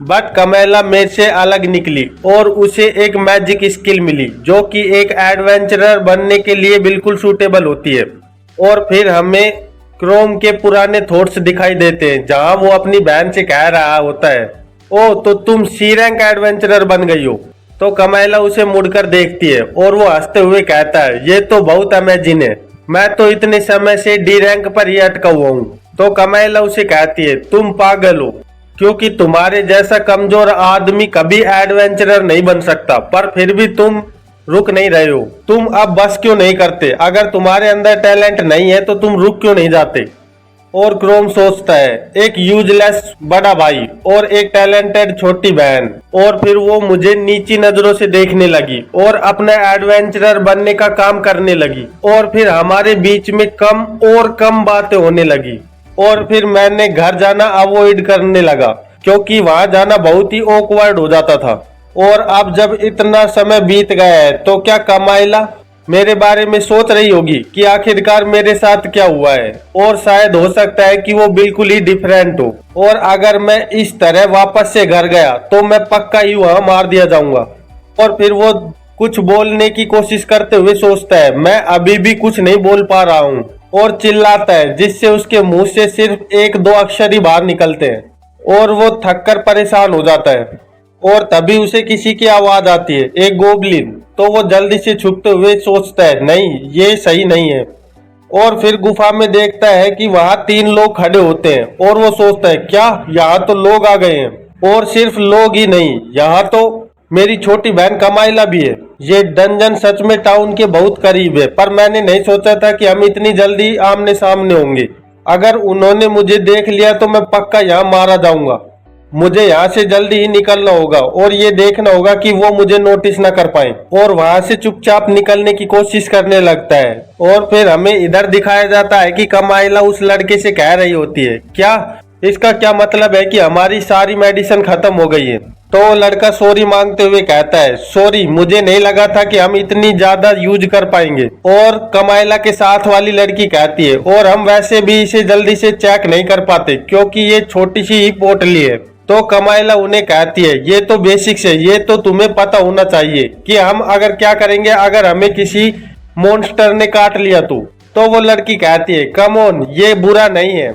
बट कमेला मेरे से अलग निकली और उसे एक मैजिक स्किल मिली, जो कि एक एडवेंचरर बनने के लिए बिल्कुल सूटेबल होती है। और फिर हमें क्रोम के पुराने थॉट्स दिखाई देते हैं, जहां वो अपनी बहन से कह रहा होता है, ओ तो तुम सी रैंक एडवेंचरर बन गई हो। तो कमेला उसे मुड़कर देखती है और वो हंसते हुए कहता है, ये तो बहुत अमेजिंग है, मैं तो इतने समय से डी रैंक पर ही अटका हुआ हूँ। तो कमेला उसे कहती है, तुम पागल हो, क्योंकि तुम्हारे जैसा कमजोर आदमी कभी एडवेंचरर नहीं बन सकता। पर फिर भी तुम रुक नहीं रहे हो। तुम अब बस क्यों नहीं करते? अगर तुम्हारे अंदर टैलेंट नहीं है तो तुम रुक क्यों नहीं जाते? और क्रोम सोचता है, एक यूजलेस बड़ा भाई और एक टैलेंटेड छोटी बहन। और फिर वो मुझे नीची नजरों से देखने लगी और अपना एडवेंचरर बनने का काम करने लगी। और फिर हमारे बीच में कम और कम बातें होने लगी। और फिर मैंने घर जाना अवॉइड करने लगा, क्योंकि वहां जाना बहुत ही ऑकवर्ड हो जाता था। और अब जब इतना समय बीत गया है, तो क्या कमाइला मेरे बारे में सोच रही होगी कि आखिरकार मेरे साथ क्या हुआ है। और शायद हो सकता है कि वो बिल्कुल ही डिफरेंट हो। और अगर मैं इस तरह वापस से घर गया तो मैं पक्का ही वहां मार दिया जाऊंगा। और फिर वो कुछ बोलने की कोशिश करते हुए सोचता है, मैं अभी भी कुछ नहीं बोल पा रहा हूँ। और चिल्लाता है, जिससे उसके मुंह से सिर्फ 1-2 अक्षर ही बाहर निकलते हैं। और वो थककर परेशान हो जाता है। और तभी उसे किसी की आवाज आती है, एक गोबलिन। तो वो जल्दी से छुपते हुए सोचता है, नहीं ये सही नहीं है। और फिर गुफा में देखता है कि वहां 3 लोग खड़े होते हैं। और वो सोचता है, क्या यहाँ तो लोग आ गए हैं। और सिर्फ लोग ही नहीं, यहाँ तो मेरी छोटी बहन कमाइला भी है। ये डंजन सच में टाउन के बहुत करीब है, पर मैंने नहीं सोचा था कि हम इतनी जल्दी आमने सामने होंगे। अगर उन्होंने मुझे देख लिया तो मैं पक्का यहाँ मारा जाऊंगा। मुझे यहाँ से जल्दी ही निकलना होगा और ये देखना होगा कि वो मुझे नोटिस न कर पाए। और वहां से चुपचाप निकलने की कोशिश करने लगता है। और फिर हमें इधर दिखाया जाता है कि कमाइला उस लड़के से कह रही होती है, क्या इसका क्या मतलब है कि हमारी सारी मेडिसिन खत्म हो गई है। तो वो लड़का सॉरी मांगते हुए कहता है, सॉरी, मुझे नहीं लगा था कि हम इतनी ज्यादा यूज कर पाएंगे। और कमाइला के साथ वाली लड़की कहती है, और हम वैसे भी इसे जल्दी से चेक नहीं कर पाते, क्योंकि ये छोटी सी ही पोटली है। तो कमाइला उन्हें कहती है, ये तो बेसिक्स है, ये तो तुम्हें पता होना चाहिए कि हम अगर क्या करेंगे अगर हमें किसी मॉन्स्टर ने काट लिया तो वो लड़की कहती है, कम ऑन, ये बुरा नहीं है,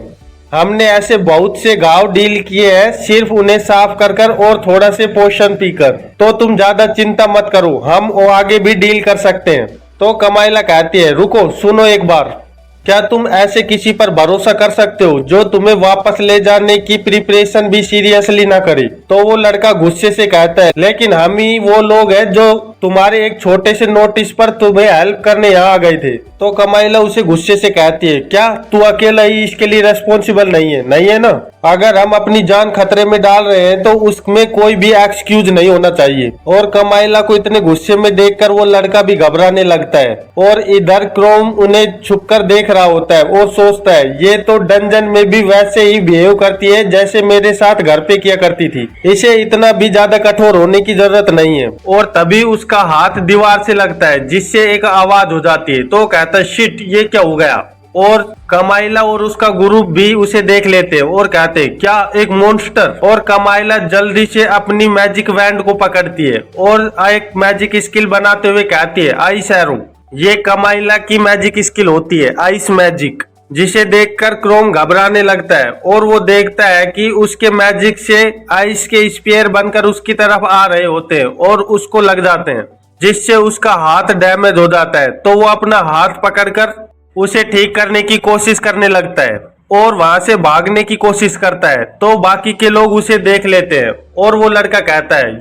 हमने ऐसे बहुत से घाव डील किए हैं, सिर्फ उन्हें साफ कर कर और थोड़ा से पोषण पीकर। तो तुम ज्यादा चिंता मत करो, हम वो आगे भी डील कर सकते हैं। तो कमाइला कहती है, रुको, सुनो एक बार, क्या तुम ऐसे किसी पर भरोसा कर सकते हो जो तुम्हें वापस ले जाने की प्रिपरेशन भी सीरियसली ना करे। तो वो लड़का गुस्से से कहता है, लेकिन हम ही वो लोग हैं जो तुम्हारे एक छोटे से नोटिस पर तुम्हें हेल्प करने यहाँ आ गए थे। तो कमाइला उसे गुस्से से कहती है, क्या तू अकेला ही इसके लिए रेस्पॉन्सिबल नहीं है ना? अगर हम अपनी जान खतरे में डाल रहे हैं तो उसमें कोई भी एक्सक्यूज नहीं होना चाहिए। और कमाइला को इतने गुस्से में देखकर वो लड़का भी घबराने लगता है। और इधर क्रोम उन्हें छुपकर देख रहा होता है और सोचता है, ये तो डंजन में भी वैसे ही बिहेव करती है जैसे मेरे साथ घर पे किया करती थी, इसे इतना भी ज्यादा कठोर होने की जरूरत नहीं है। और तभी उसके उसका हाथ दीवार से लगता है जिससे एक आवाज हो जाती है। तो कहता है शिट, ये क्या हो गया। और कमाइला और उसका ग्रुप भी उसे देख लेते हैं और कहते हैं क्या एक मॉन्स्टर। और कमाइला जल्दी से अपनी मैजिक वैंड को पकड़ती है और एक मैजिक स्किल बनाते हुए कहती है आइस एरो। ये कमाइला की मैजिक स्किल होती है आइस मैजिक, जिसे देखकर क्रोम घबराने लगता है और वो देखता है कि उसके मैजिक से आइस के स्पीयर बनकर उसकी तरफ आ रहे होते हैं और उसको लग जाते हैं, जिससे उसका हाथ डैमेज हो जाता है। तो वो अपना हाथ पकड़कर उसे ठीक करने की कोशिश करने लगता है और वहां से भागने की कोशिश करता है। तो बाकी के लोग उसे देख लेते हैं और वो लड़का कहता है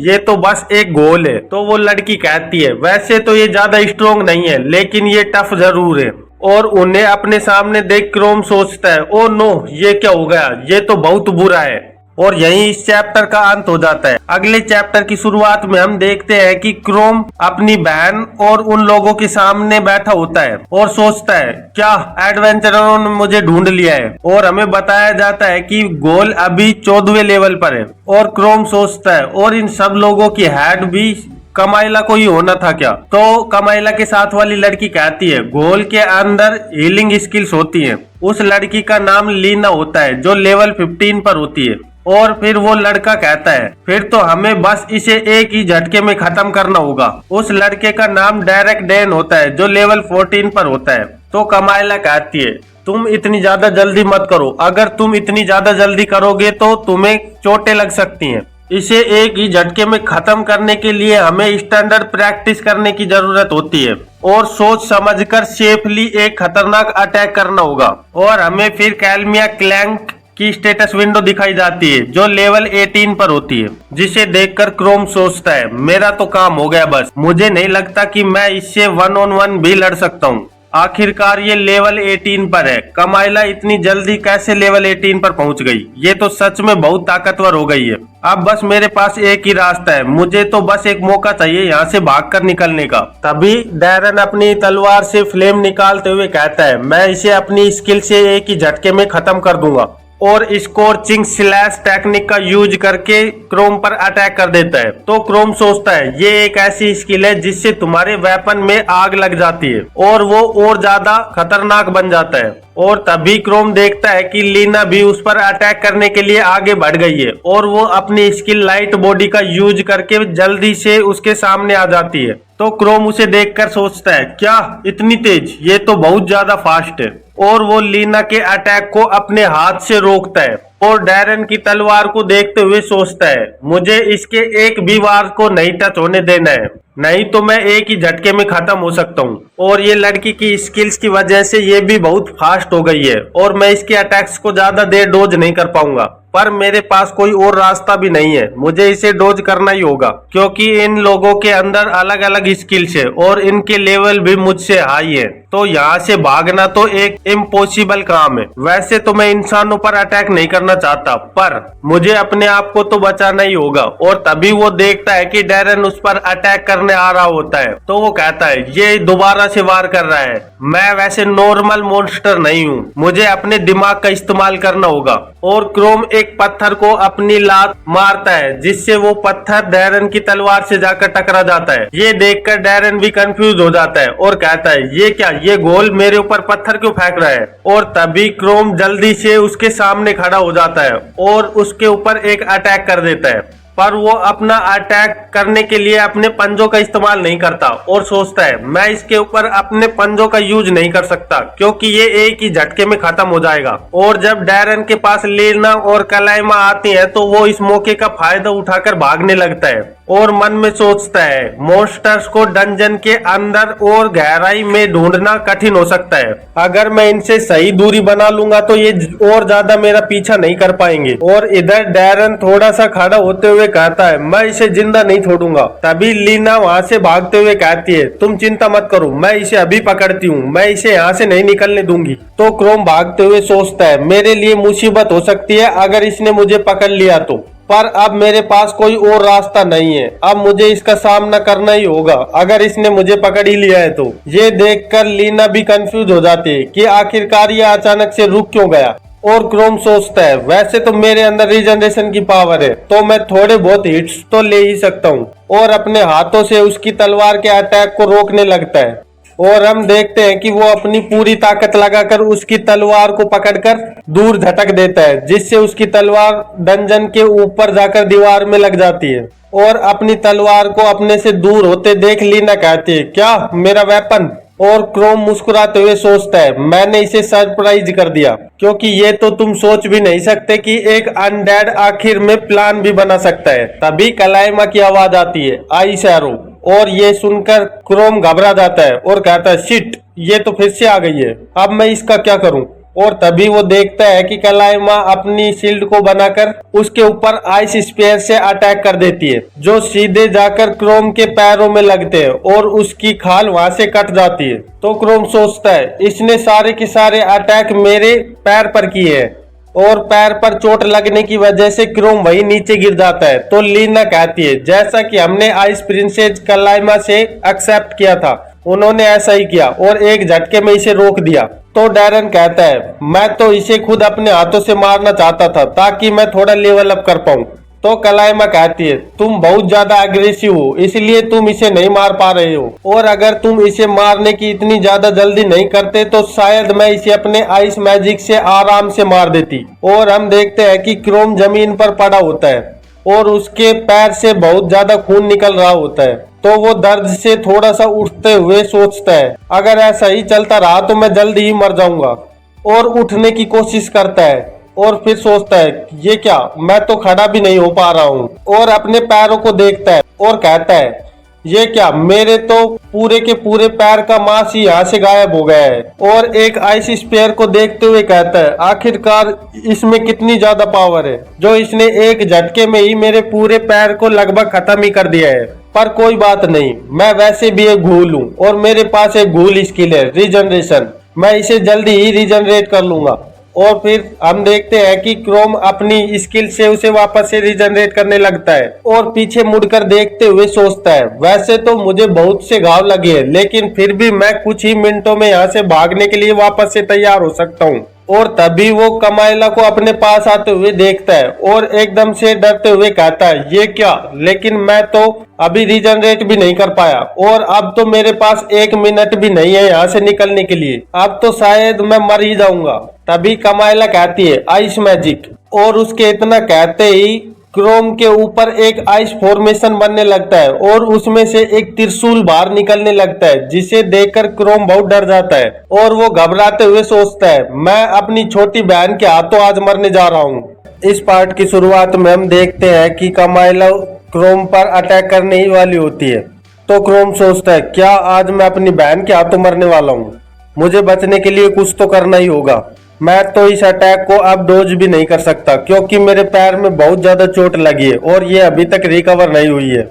ये तो बस एक गोल है। तो वो लड़की कहती है वैसे तो ये ज्यादा स्ट्रोंग नहीं है लेकिन ये टफ जरूर है। और उन्हें अपने सामने देख क्रोम सोचता है ओ नो, ये क्या हो गया, ये तो बहुत बुरा है। और यहीं इस चैप्टर का अंत हो जाता है। अगले चैप्टर की शुरुआत में हम देखते हैं कि क्रोम अपनी बहन और उन लोगों के सामने बैठा होता है और सोचता है क्या एडवेंचररों ने मुझे ढूंढ लिया है। और हमें बताया जाता है कि गोल अभी 14वें लेवल पर है। और क्रोम सोचता है और इन सब लोगों की हेड भी कमाइला को ही होना था क्या। तो कमाइला के साथ वाली लड़की कहती है गोल के अंदर हीलिंग स्किल्स होती हैं। उस लड़की का नाम लीना होता है जो लेवल 15 पर होती है। और फिर वो लड़का कहता है फिर तो हमें बस इसे एक ही झटके में खत्म करना होगा। उस लड़के का नाम डायरेक्ट डैन होता है जो लेवल 14 पर होता है। तो कमाइला कहती है तुम इतनी ज्यादा जल्दी मत करो, अगर तुम इतनी ज्यादा जल्दी करोगे तो तुम्हें चोटें लग सकती हैं। इसे एक ही झटके में खत्म करने के लिए हमें स्टैंडर्ड प्रैक्टिस करने की जरूरत होती है और सोच समझकर सेफली एक खतरनाक अटैक करना होगा। और हमें फिर कैलमिया क्लैंक की स्टेटस विंडो दिखाई जाती है जो लेवल 18 पर होती है, जिसे देखकर क्रोम सोचता है मेरा तो काम हो गया, बस मुझे नहीं लगता कि मैं इससे 1-on-1 भी लड़ सकता हूँ। आखिरकार ये लेवल 18 पर है। कमाइला इतनी जल्दी कैसे लेवल 18 पर पहुंच गई, ये तो सच में बहुत ताकतवर हो गई है। अब बस मेरे पास एक ही रास्ता है, मुझे तो बस एक मौका चाहिए यहाँ से भागकर निकलने का। तभी डैरन अपनी तलवार से फ्लेम निकालते हुए कहता है मैं इसे अपनी स्किल से एक ही झटके में खत्म कर दूंगा। और स्कॉर्चिंग स्लैश टेक्निक का यूज करके क्रोम पर अटैक कर देता है। तो क्रोम सोचता है ये एक ऐसी स्किल है जिससे तुम्हारे वेपन में आग लग जाती है और वो और ज्यादा खतरनाक बन जाता है। और तभी क्रोम देखता है कि लीना भी उस पर अटैक करने के लिए आगे बढ़ गई है और वो अपनी स्किल लाइट बॉडी का यूज करके जल्दी से उसके सामने आ जाती है। तो क्रोम उसे देखकर सोचता है क्या इतनी तेज, ये तो बहुत ज्यादा फास्ट है। और वो लीना के अटैक को अपने हाथ से रोकता है और डैरन की तलवार को देखते हुए सोचता है मुझे इसके एक भी वार को नहीं टच होने देना है, नहीं तो मैं एक ही झटके में खत्म हो सकता हूँ। और ये लड़की की स्किल्स की वजह से ये भी बहुत फास्ट हो गई है और मैं इसके अटैक्स को ज्यादा देर डोज नहीं कर पाऊंगा। पर मेरे पास कोई और रास्ता भी नहीं है, मुझे इसे डोज करना ही होगा क्योंकि इन लोगों के अंदर अलग अलग स्किल्स है और इनके लेवल भी मुझसे हाई है। तो यहाँ से भागना तो एक इम्पॉसिबल काम है। वैसे तो मैं इंसानों पर अटैक नहीं करना चाहता, पर मुझे अपने आप को तो बचाना ही होगा। और तभी वो देखता है कि डैरन उस पर अटैक करने आ रहा होता है। तो वो कहता है ये दोबारा से वार कर रहा है, मैं वैसे नॉर्मल मॉन्स्टर नहीं हूँ, मुझे अपने दिमाग का इस्तेमाल करना होगा। और क्रोम एक पत्थर को अपनी लात मारता है जिससे वो पत्थर डैरन की तलवार से जाकर टकरा जाता है। ये देखकर डैरन भी कंफ्यूज हो जाता है और कहता है ये क्या, ये गोल मेरे ऊपर पत्थर क्यों फेंक रहा है। और तभी क्रोम जल्दी से उसके सामने खड़ा हो जाता है और उसके ऊपर एक अटैक कर देता है। पर वो अपना अटैक करने के लिए अपने पंजों का इस्तेमाल नहीं करता और सोचता है मैं इसके ऊपर अपने पंजों का यूज नहीं कर सकता क्योंकि ये एक ही झटके में खत्म हो जाएगा। और जब डैरन के पास लीना और कलाइमा आती है तो वो इस मौके का फायदा उठाकर भागने लगता है और मन में सोचता है मॉन्स्टर्स को डंजन के अंदर और गहराई में ढूंढना कठिन हो सकता है, अगर मैं इनसे सही दूरी बना लूंगा तो ये और ज्यादा मेरा पीछा नहीं कर पाएंगे। और इधर डैरन थोड़ा सा खड़ा होते हुए कहता है मैं इसे जिंदा नहीं छोड़ूंगा। तभी लीना वहां से भागते हुए कहती है तुम चिंता मत करो, मैं इसे अभी पकड़ती हूँ, मैं इसे यहाँ से नहीं निकलने दूंगी। तो क्रोम भागते हुए सोचता है मेरे लिए मुसीबत हो सकती है अगर इसने मुझे पकड़ लिया तो, पर अब मेरे पास कोई और रास्ता नहीं है, अब मुझे इसका सामना करना ही होगा अगर इसने मुझे पकड़ ही लिया है तो। ये देखकर लीना भी कंफ्यूज हो जाती है कि आखिरकार ये अचानक से रुक क्यों गया। और क्रोम सोचता है वैसे तो मेरे अंदर रीजनरेशन की पावर है तो मैं थोड़े बहुत हिट्स तो ले ही सकता हूँ, और अपने हाथों से उसकी तलवार के अटैक को रोकने लगता है। और हम देखते हैं कि वो अपनी पूरी ताकत लगाकर उसकी तलवार को पकड़कर दूर झटक देता है, जिससे उसकी तलवार डंजन के ऊपर जाकर दीवार में लग जाती है। और अपनी तलवार को अपने से दूर होते देख लीना कहती है, क्या मेरा वेपन? और क्रोम मुस्कुराते हुए सोचता है मैंने इसे सरप्राइज कर दिया, क्योंकि ये तो तुम सोच भी नहीं सकते कि एक अनडेड आखिर में प्लान भी बना सकता है। तभी कलाइमा की आवाज आती है, आई सैरो। और ये सुनकर क्रोम घबरा जाता है और कहता है शिट, ये तो फिर से आ गई है, अब मैं इसका क्या करूं? और तभी वो देखता है कि कलाइमा अपनी शील्ड को बनाकर उसके ऊपर आइस स्पेयर से अटैक कर देती है, जो सीधे जाकर क्रोम के पैरों में लगते हैं और उसकी खाल वहां से कट जाती है। तो क्रोम सोचता है इसने सारे के सारे अटैक मेरे पैर पर किए हैं, और पैर पर चोट लगने की वजह से क्रोम वही नीचे गिर जाता है। तो लीना कहती है जैसा कि हमने आइस प्रिंसेस कलाइमा से एक्सेप्ट किया था, उन्होंने ऐसा ही किया और एक झटके में इसे रोक दिया। तो डैरन कहता है मैं तो इसे खुद अपने हाथों से मारना चाहता था ताकि मैं थोड़ा लेवल अप कर पाऊं। तो कलाइमा कहती है तुम बहुत ज्यादा अग्रेसिव हो, इसलिए तुम इसे नहीं मार पा रहे हो, और अगर तुम इसे मारने की इतनी ज्यादा जल्दी नहीं करते तो शायद मैं इसे अपने आइस मैजिक से आराम से मार देती। और हम देखते हैं कि क्रोम जमीन पर पड़ा होता है और उसके पैर से बहुत ज्यादा खून निकल रहा होता है। तो वो दर्द से थोड़ा सा उठते हुए सोचता है अगर ऐसा ही चलता रहा तो मैं जल्दी ही मर जाऊंगा, और उठने की कोशिश करता है। और फिर सोचता है ये क्या, मैं तो खड़ा भी नहीं हो पा रहा हूँ, और अपने पैरों को देखता है और कहता है ये क्या, मेरे तो पूरे के पूरे पैर का मांस ही यहाँ से गायब हो गया है। और एक आइस स्पेयर को देखते हुए कहता है आखिरकार इसमें कितनी ज्यादा पावर है जो इसने एक झटके में ही मेरे पूरे पैर को लगभग खत्म ही कर दिया है। पर कोई बात नहीं, मैं वैसे भी एक घूल हूँ और मेरे पास एक घूल स्किल है रीजनरेशन, मैं इसे जल्दी ही रीजनरेट कर लूंगा। और फिर हम देखते हैं कि क्रोम अपनी स्किल से उसे वापस से रीजनरेट करने लगता है और पीछे मुड़कर देखते हुए सोचता है वैसे तो मुझे बहुत से घाव लगे हैं, लेकिन फिर भी मैं कुछ ही मिनटों में यहाँ से भागने के लिए वापस से तैयार हो सकता हूँ। और तभी वो कमाइला को अपने पास आते हुए देखता है और एकदम से डरते हुए कहता है ये क्या, लेकिन मैं तो अभी रीजनरेट भी नहीं कर पाया और अब तो मेरे पास 1 मिनट भी नहीं है यहाँ से निकलने के लिए, अब तो शायद मैं मर ही जाऊंगा। तभी कमाइला कहती है आइस मैजिक, और उसके इतना कहते ही क्रोम के ऊपर एक आइस फॉर्मेशन बनने लगता है और उसमें से एक त्रिशूल बाहर निकलने लगता है, जिसे देखकर क्रोम बहुत डर जाता है और वो घबराते हुए सोचता है मैं अपनी छोटी बहन के हाथों आज मरने जा रहा हूँ। इस पार्ट की शुरुआत में हम देखते हैं कि कमाइला क्रोम पर अटैक करने ही वाली होती है। तो क्रोम सोचता है क्या आज मैं अपनी बहन के हाथों मरने वाला हूँ, मुझे बचने के लिए कुछ तो करना ही होगा। मैं तो इस अटैक को अब डोज भी नहीं कर सकता क्योंकि मेरे पैर में बहुत ज्यादा चोट लगी है और ये अभी तक रिकवर नहीं हुई है।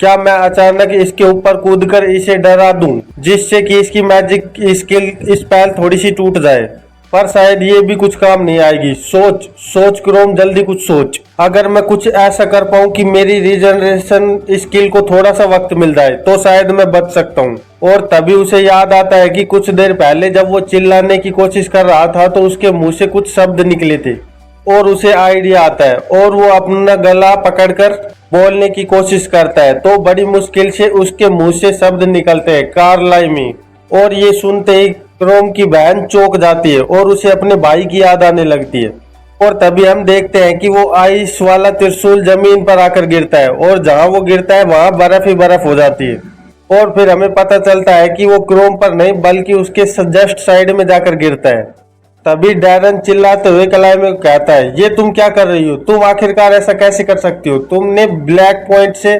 क्या मैं अचानक इसके ऊपर कूदकर इसे डरा दूं जिससे कि इसकी मैजिक स्किल स्पेल थोड़ी सी टूट जाए, पर शायद ये भी कुछ काम नहीं आएगी। सोच सोच क्रोम, जल्दी कुछ सोच। अगर मैं कुछ ऐसा कर पाऊं कि मेरी रीजनरेशन स्किल को थोड़ा सा वक्त मिल जाए तो शायद मैं बच सकता हूं। और तभी उसे याद आता है कि कुछ देर पहले जब वो चिल्लाने की कोशिश कर रहा था तो उसके मुंह से कुछ शब्द निकले थे, और उसे आइडिया आता है और वो अपना गला पकड़कर बोलने की कोशिश करता है। तो बड़ी मुश्किल से उसके मुंह से शब्द निकलते हैं कार्लाइमी, और ये सुनते ही क्रोम की बहन चौंक जाती है और उसे अपने भाई की याद आने लगती है। और तभी हम देखते हैं कि वो आइस वाला त्रिशूल जमीन पर आकर गिरता है और जहां वो गिरता है वहां बर्फ ही बर्फ हो जाती है। और फिर हमें पता चलता है कि वो क्रोम पर नहीं बल्कि उसके जस्ट साइड में जाकर गिरता है। तभी डैरन चिल्लाते हुए कलाई में कहता है ये तुम क्या कर रही हो, तुम आखिरकार ऐसा कैसे कर सकती हो, तुमने ब्लैक पॉइंट से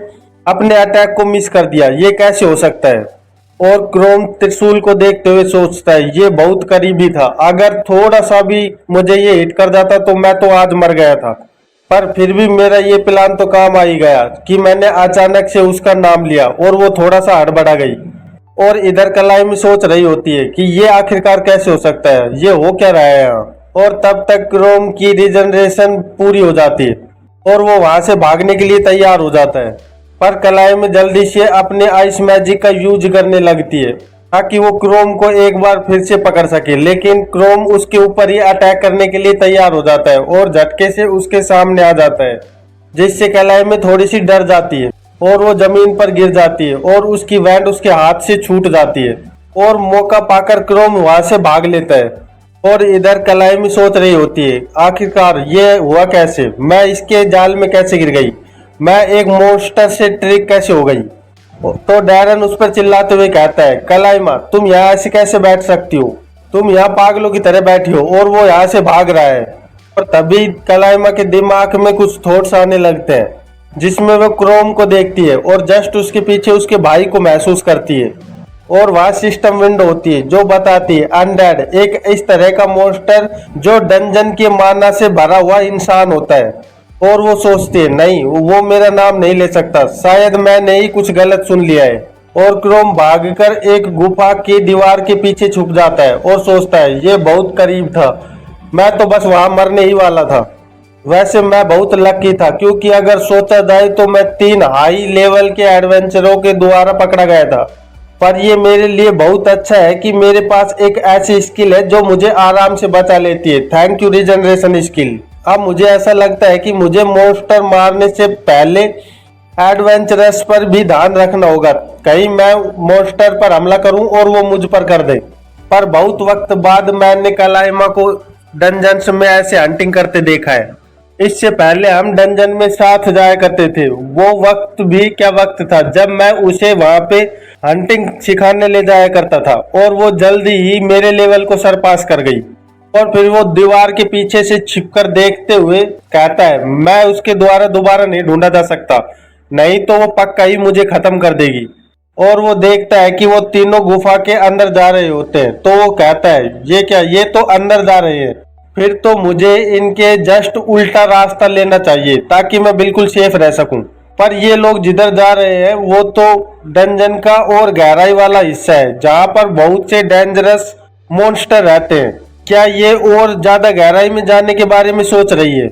अपने अटैक को मिस कर दिया, ये कैसे हो सकता है। और क्रोम त्रिशूल को देखते हुए सोचता है ये बहुत करीबी था, अगर थोड़ा सा भी मुझे ये हिट कर जाता तो मैं तो आज मर गया था। पर फिर भी मेरा ये प्लान तो काम आ ही गया कि मैंने अचानक से उसका नाम लिया और वो थोड़ा सा हड़बड़ा गई। और इधर कलाई में सोच रही होती है कि ये आखिरकार कैसे हो सकता है, ये हो क्या रहा है यहाँ। और तब तक क्रोम की रिजनरेशन पूरी हो जाती है और वो वहां से भागने के लिए तैयार हो जाता है, पर कलाई में जल्दी से अपने आइस मैजिक का यूज करने लगती है। ताकि वो क्रोम को एक बार फिर से पकड़ सके। लेकिन क्रोम उसके ऊपर ही अटैक करने के लिए तैयार हो जाता है और झटके से उसके सामने आ जाता है, जिससे कलाइमा थोड़ी सी डर जाती है और वो जमीन पर गिर जाती है और उसकी वैंड उसके हाथ से छूट जाती है और मौका पाकर क्रोम वहां से भाग लेता है। और इधर कलाइमा सोच रही होती है, आखिरकार ये हुआ कैसे, मैं इसके जाल में कैसे गिर गई, मैं एक मॉन्स्टर से ट्रिक कैसे हो गई। तो डैरन उस पर चिल्लाते हुए कहता है, कलाइमा तुम यहाँ ऐसे कैसे बैठ सकती हो, तुम यहाँ पागलों की तरह बैठी हो और वो यहाँ से भाग रहा है। और तभी कलाइमा के दिमाग में कुछ थॉट्स आने लगते हैं, जिसमें वो क्रोम को देखती है और जस्ट उसके पीछे उसके भाई को महसूस करती है। और वहाँ सिस्टम विंडो होती है जो बताती है अनडेड एक इस तरह का मॉन्स्टर जो डंजन के माना से भरा हुआ इंसान होता है। और वो सोचती है, नहीं वो मेरा नाम नहीं ले सकता, शायद मैंने ही कुछ गलत सुन लिया है। और क्रोम भागकर एक गुफा की दीवार के पीछे छुप जाता है और सोचता है, ये बहुत करीब था, मैं तो बस वहां मरने ही वाला था। वैसे मैं बहुत लकी था, क्योंकि अगर सोचा जाए तो मैं 3 हाई लेवल के एडवेंचरों के द्वारा पकड़ा गया था। पर ये मेरे लिए बहुत अच्छा है कि मेरे पास एक ऐसी स्किल है जो मुझे आराम से बचा लेती है। Thank you regeneration skill. अब मुझे ऐसा लगता है कि मुझे मॉन्स्टर मारने से पहले एडवेंचरस पर भी ध्यान रखना होगा, कहीं मैं मॉन्स्टर पर हमला करूं और वो मुझ पर कर दे। पर बहुत वक्त बाद मैंने कलाइमा को डंजन्स में ऐसे हंटिंग करते देखा है। इससे पहले हम डंजन में साथ जाया करते थे। वो वक्त भी क्या वक्त था जब मैं उसे वहां पे हंटिंग सिखाने ले जाया करता था और वो जल्दी ही मेरे लेवल को सरपास कर गई। और फिर वो दीवार के पीछे से छिपकर देखते हुए कहता है, मैं उसके द्वारा दोबारा नहीं ढूंढा जा सकता, नहीं तो वो पक्का ही मुझे खत्म कर देगी। और वो देखता है कि वो तीनों गुफा के अंदर जा रहे होते हैं, तो वो कहता है, ये क्या, ये तो अंदर जा रहे हैं, फिर तो मुझे इनके जस्ट उल्टा रास्ता लेना चाहिए ताकि मैं बिल्कुल सेफ रह सकूं। पर ये लोग जिधर जा रहे हैं वो तो डंजन का और गहराई वाला हिस्सा है, जहां पर बहुत से डेंजरस मॉन्स्टर रहते हैं। क्या ये और ज्यादा गहराई में जाने के बारे में सोच रही है?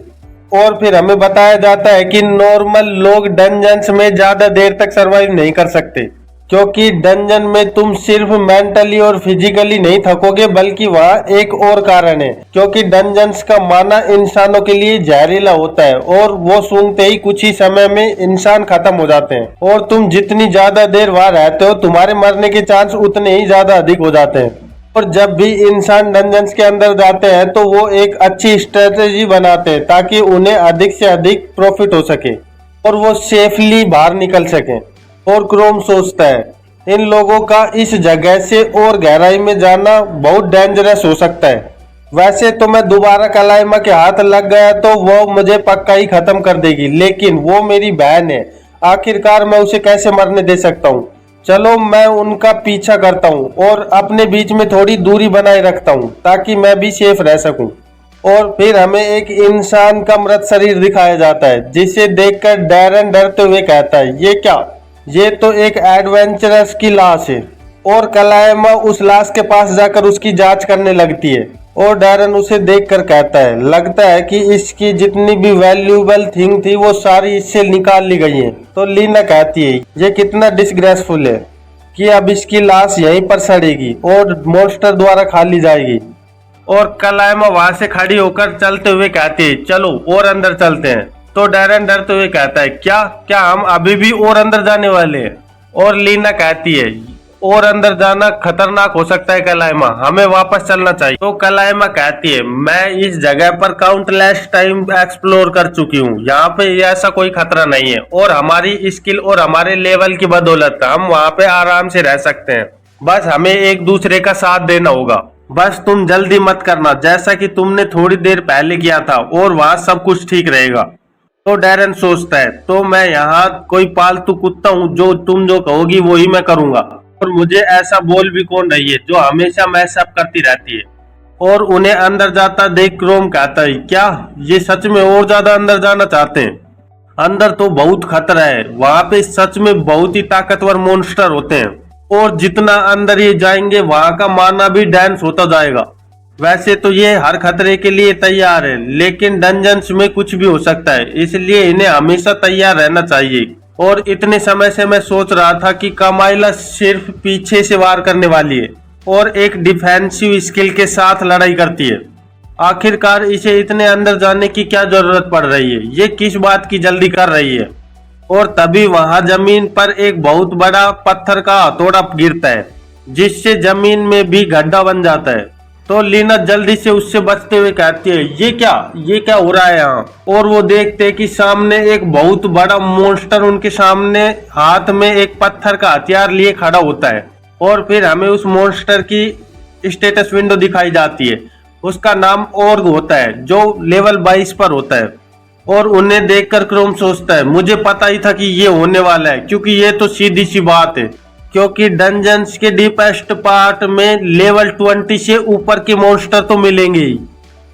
और फिर हमें बताया जाता है कि नॉर्मल लोग डंजन्स में ज्यादा देर तक सरवाइव नहीं कर सकते, क्योंकि डंजन में तुम सिर्फ मेंटली और फिजिकली नहीं थकोगे, बल्कि वहाँ एक और कारण है, क्योंकि डंजन्स का माना इंसानों के लिए जहरीला होता है और वो सूंघते ही कुछ ही समय में इंसान खत्म हो जाते हैं। और तुम जितनी ज्यादा देर वहाँ रहते हो, तुम्हारे मरने के चांस उतने ही ज्यादा अधिक हो जाते हैं। और जब भी इंसान डंजन्स के अंदर जाते हैं तो वो एक अच्छी स्ट्रेटेजी बनाते हैं ताकि उन्हें अधिक से अधिक प्रॉफिट हो सके और वो सेफली बाहर निकल सकें। और क्रोम सोचता है, इन लोगों का इस जगह से और गहराई में जाना बहुत डेंजरस हो सकता है। वैसे तो मैं दोबारा कलाइमा के हाथ लग गया तो वो मुझे पक्का ही खत्म कर देगी, लेकिन वो मेरी बहन है, आखिरकार मैं उसे कैसे मरने दे सकता हूँ। चलो मैं उनका पीछा करता हूँ और अपने बीच में थोड़ी दूरी बनाए रखता हूँ ताकि मैं भी सेफ रह सकूँ। और फिर हमें एक इंसान का मृत शरीर दिखाया जाता है, जिसे देखकर डैरन डरते हुए कहता है, ये क्या, ये तो एक एडवेंचरस की लाश है। और कलाइमा उस लाश के पास जाकर उसकी जांच करने लगती है और डैरन उसे देखकर कहता है, लगता है कि इसकी जितनी भी वैल्यूएबल थिंग थी वो सारी इससे निकाल ली गई है। तो लीना कहती है, ये कितना डिसग्रेसफुल है कि अब इसकी लाश यहीं पर सड़ेगी और मॉन्स्टर द्वारा खा ली जाएगी। और कलाइमा वहां से खड़ी होकर चलते हुए कहती है, चलो और अंदर चलते हैं। तो डैरन डरते हुए कहता है, क्या क्या हम अभी भी और अंदर जाने वाले हैं? और लीना कहती है, और अंदर जाना खतरनाक हो सकता है कलाइमा, हमें वापस चलना चाहिए। तो कलाइमा कहती है, मैं इस जगह पर काउंटलेस टाइम एक्सप्लोर कर चुकी हूँ, यहाँ पे ऐसा कोई खतरा नहीं है और हमारी स्किल और हमारे लेवल की बदौलत हम वहाँ पे आराम से रह सकते हैं। बस हमें एक दूसरे का साथ देना होगा। बस तुम जल्दी मत करना, जैसा कि तुमने थोड़ी देर पहले किया था, और वहाँ सब कुछ ठीक रहेगा। तो डैरन सोचता है, तो मैं यहाँ कोई पालतू कुत्ता हूँ, जो तुम जो कहोगी वही मैं करूंगा, और मुझे ऐसा बोल भी कौन रही है जो हमेशा मैसअप करती रहती है। और उन्हें अंदर जाता देख क्रोम कहता है, क्या ये सच में और ज्यादा अंदर जाना चाहते हैं? अंदर तो बहुत खतरा है, वहां पे सच में बहुत ही ताकतवर मॉन्स्टर होते हैं, और जितना अंदर ये जाएंगे वहां का माना भी डांस होता जाएगा। वैसे तो ये हर खतरे के लिए तैयार है, लेकिन डंजन्स में कुछ भी हो सकता है, इसलिए इन्हें हमेशा तैयार रहना चाहिए। और इतने समय से मैं सोच रहा था कि कमाइला सिर्फ पीछे से वार करने वाली है और एक डिफेंसिव स्किल के साथ लड़ाई करती है। आखिरकार इसे इतने अंदर जाने की क्या जरूरत पड़ रही है, ये किस बात की जल्दी कर रही है। और तभी वहां जमीन पर एक बहुत बड़ा पत्थर का हथौड़ा गिरता है, जिससे जमीन में भी गड्ढा बन जाता है। तो लीना जल्दी से उससे बचते हुए कहती है, ये क्या हो रहा है यहाँ। और वो देखते हैं कि सामने एक बहुत बड़ा मॉन्स्टर उनके सामने हाथ में एक पत्थर का हथियार लिए खड़ा होता है। और फिर हमें उस मॉन्स्टर की स्टेटस विंडो दिखाई जाती है। उसका नाम ऑर्ग होता है, जो लेवल 22 पर होता है। और उन्हें देखकर क्रोम सोचता है, मुझे पता ही था कि ये होने वाला है, क्योंकि ये तो सीधी सी बात है, क्योंकि डंजन्स के डीपेस्ट पार्ट में लेवल 20 से ऊपर के मॉन्स्टर तो मिलेंगे ही।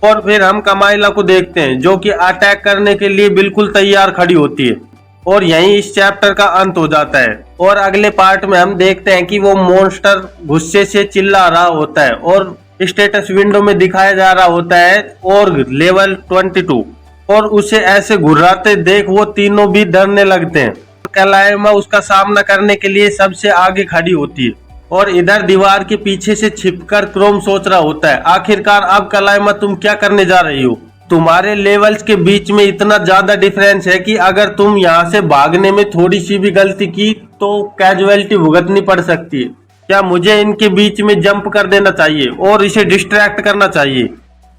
और फिर हम कमाइला को देखते हैं, जो कि अटैक करने के लिए बिल्कुल तैयार खड़ी होती है। और यहीं इस चैप्टर का अंत हो जाता है। और अगले पार्ट में हम देखते हैं कि वो मॉन्स्टर गुस्से से चिल्ला रहा होता है और स्टेटस विंडो में दिखाया जा रहा होता है ऑर्ग लेवल 22। और उसे ऐसे घुर्राते देख वो तीनों भी डरने लगते हैं। कलाइमा उसका सामना करने के लिए सबसे आगे खड़ी होती है। और इधर दीवार के पीछे से छिपकर क्रोम सोच रहा होता है, आखिरकार अब कलाइमा तुम क्या करने जा रही हो। तुम्हारे लेवल्स के बीच में इतना ज्यादा डिफरेंस है कि अगर तुम यहाँ से भागने में थोड़ी सी भी गलती की तो कैजुअलिटी भुगतनी पड़ सकती है। क्या मुझे इनके बीच में जंप कर देना चाहिए और इसे डिस्ट्रैक्ट करना चाहिए?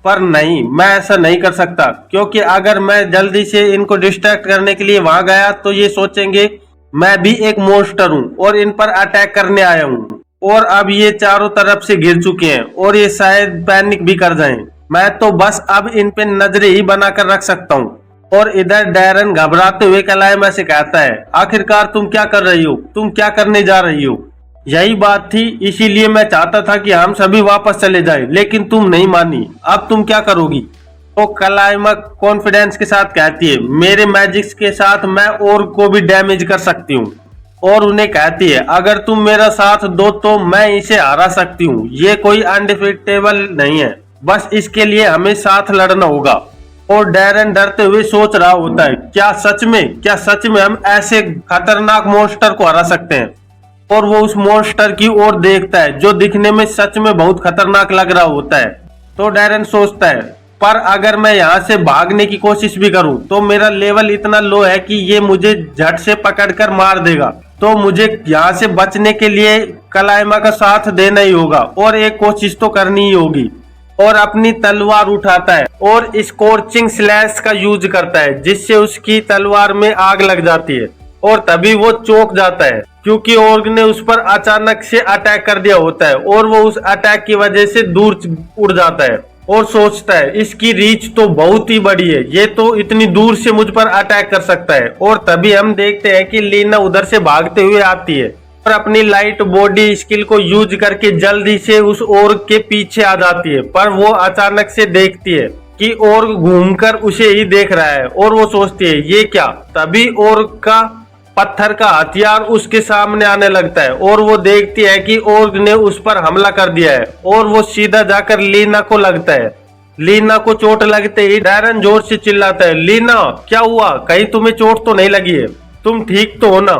पर नहीं, मैं ऐसा नहीं कर सकता, क्योंकि अगर मैं जल्दी से इनको डिस्ट्रैक्ट करने के लिए वहां गया तो ये सोचेंगे मैं भी एक मॉन्स्टर हूँ और इन पर अटैक करने आया हूँ। और अब ये चारों तरफ से घिर चुके हैं और ये शायद पैनिक भी कर जाएं। मैं तो बस अब इन पे नजरें ही बनाकर रख सकता हूँ। और इधर डैरन घबराते हुए कलाइमा से कहता है, आखिरकार तुम क्या कर रही हो, तुम क्या करने जा रही हो। यही बात थी, इसीलिए मैं चाहता था कि हम सभी वापस चले जाएं, लेकिन तुम नहीं मानी। अब तुम क्या करोगी? तो कलाइमा कॉन्फिडेंस के साथ कहती है, मेरे मैजिक्स के साथ मैं और को भी डैमेज कर सकती हूँ। और उन्हें कहती है, अगर तुम मेरा साथ दो तो मैं इसे हरा सकती हूँ। ये कोई अनडिफिटेबल नहीं है, बस इसके लिए हमें साथ लड़ना होगा। और डैरन डरते हुए सोच रहा होता है, क्या सच में हम ऐसे खतरनाक मॉन्स्टर को हरा सकते हैं? और वो उस मॉन्स्टर की ओर देखता है, जो दिखने में सच में बहुत खतरनाक लग रहा होता है। तो डैरन सोचता है, पर अगर मैं यहाँ से भागने की कोशिश भी करूँ तो मेरा लेवल इतना लो है कि ये मुझे झट से पकड़कर मार देगा। तो मुझे यहाँ से बचने के लिए कलाइमा का साथ देना ही होगा और एक कोशिश तो करनी ही होगी। और अपनी तलवार उठाता है और स्कॉर्चिंग स्लैश का यूज करता है, जिससे उसकी तलवार में आग लग जाती है। और तभी वो चौंक जाता है, क्योंकि ऑर्ग ने उस पर अचानक से अटैक कर दिया होता है और वो उस अटैक की वजह से दूर उड़ जाता है। और सोचता है, इसकी रीच तो बहुत ही बड़ी है, ये तो इतनी दूर से मुझ पर अटैक कर सकता है। और तभी हम देखते हैं कि लीना उधर से भागते हुए आती है और अपनी लाइट बॉडी स्किल को यूज करके जल्दी से उस ऑर्ग के पीछे आ जाती है। पर वो अचानक से देखती है कि ऑर्ग घूमकर उसे ही देख रहा है और वो सोचती है, ये क्या। तभी ऑर्ग का पत्थर का हथियार उसके सामने आने लगता है और वो देखती है कि ऑर्ग ने उस पर हमला कर दिया है और वो सीधा जाकर लीना को लगता है। लीना को चोट लगते ही डैरन जोर से चिल्लाता है, लीना क्या हुआ, कहीं तुम्हें चोट तो नहीं लगी है, तुम ठीक तो हो ना।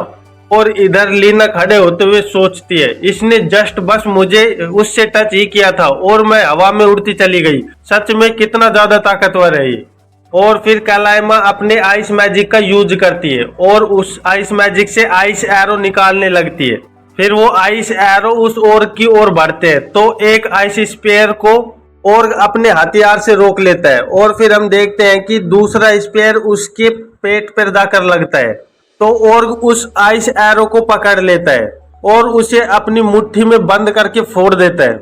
और इधर लीना खड़े होते हुए सोचती है, इसने जस्ट बस मुझे उससे टच ही किया था और मैं हवा में उड़ती चली गई। सच में कितना ज्यादा ताकतवर है ये। और फिर कलाइमा अपने आइस मैजिक का यूज करती है और उस आइस मैजिक से आइस एरो निकालने लगती है। फिर वो आइस एरो उस ऑर्ग की ओर बढ़ते हैं तो एक आइस स्पेयर को ऑर्ग अपने हथियार से रोक लेता है। और फिर हम देखते हैं कि दूसरा स्पेयर उसके पेट पर जाकर लगता है तो ऑर्ग उस आइस एरो को पकड़ लेता है और उसे अपनी मुट्ठी में बंद करके फोड़ देता है।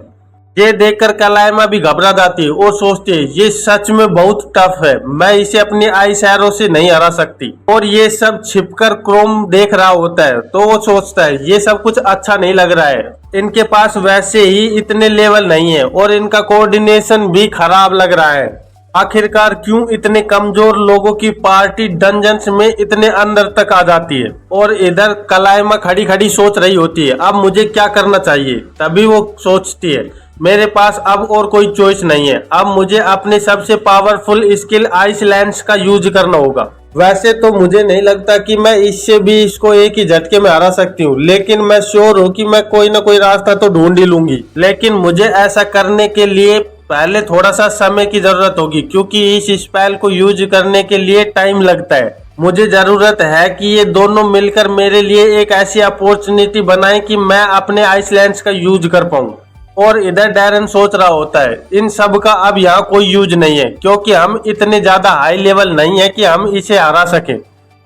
ये देखकर कलाइमा भी घबरा जाती है और सोचती है, ये सच में बहुत टफ है, मैं इसे अपनी आइस एरो से नहीं हरा सकती। और ये सब छिपकर क्रोम देख रहा होता है तो वो सोचता है, ये सब कुछ अच्छा नहीं लग रहा है, इनके पास वैसे ही इतने लेवल नहीं है और इनका कोऑर्डिनेशन भी खराब लग रहा है। आखिरकार क्यों इतने कमजोर लोगों की पार्टी डंजन्स में इतने अंदर तक आ जाती है। और इधर कलाइमा खड़ी खड़ी सोच रही होती है, अब मुझे क्या करना चाहिए। तभी वो सोचती है, मेरे पास अब और कोई चॉइस नहीं है, अब मुझे अपने सबसे पावरफुल स्किल आइस लेंस का यूज करना होगा। वैसे तो मुझे नहीं लगता कि मैं इससे भी इसको एक ही झटके में हरा सकती हूँ, लेकिन मैं श्योर हूँ कि मैं कोई ना कोई रास्ता तो ढूंढ ही लूंगी। लेकिन मुझे ऐसा करने के लिए पहले थोड़ा सा समय की जरूरत होगी, क्योंकि इस स्पेल को यूज करने के लिए टाइम लगता है। मुझे जरूरत है कि ये दोनों मिलकर मेरे लिए एक ऐसी अपॉर्चुनिटी बनाएं कि मैं अपने आइसलैंड्स का यूज कर पाऊं। और इधर डैरन सोच रहा होता है इन सब का अब यहाँ कोई यूज नहीं है, क्योंकि हम इतने ज्यादा हाई लेवल नहीं है कि हम इसे हरा सके।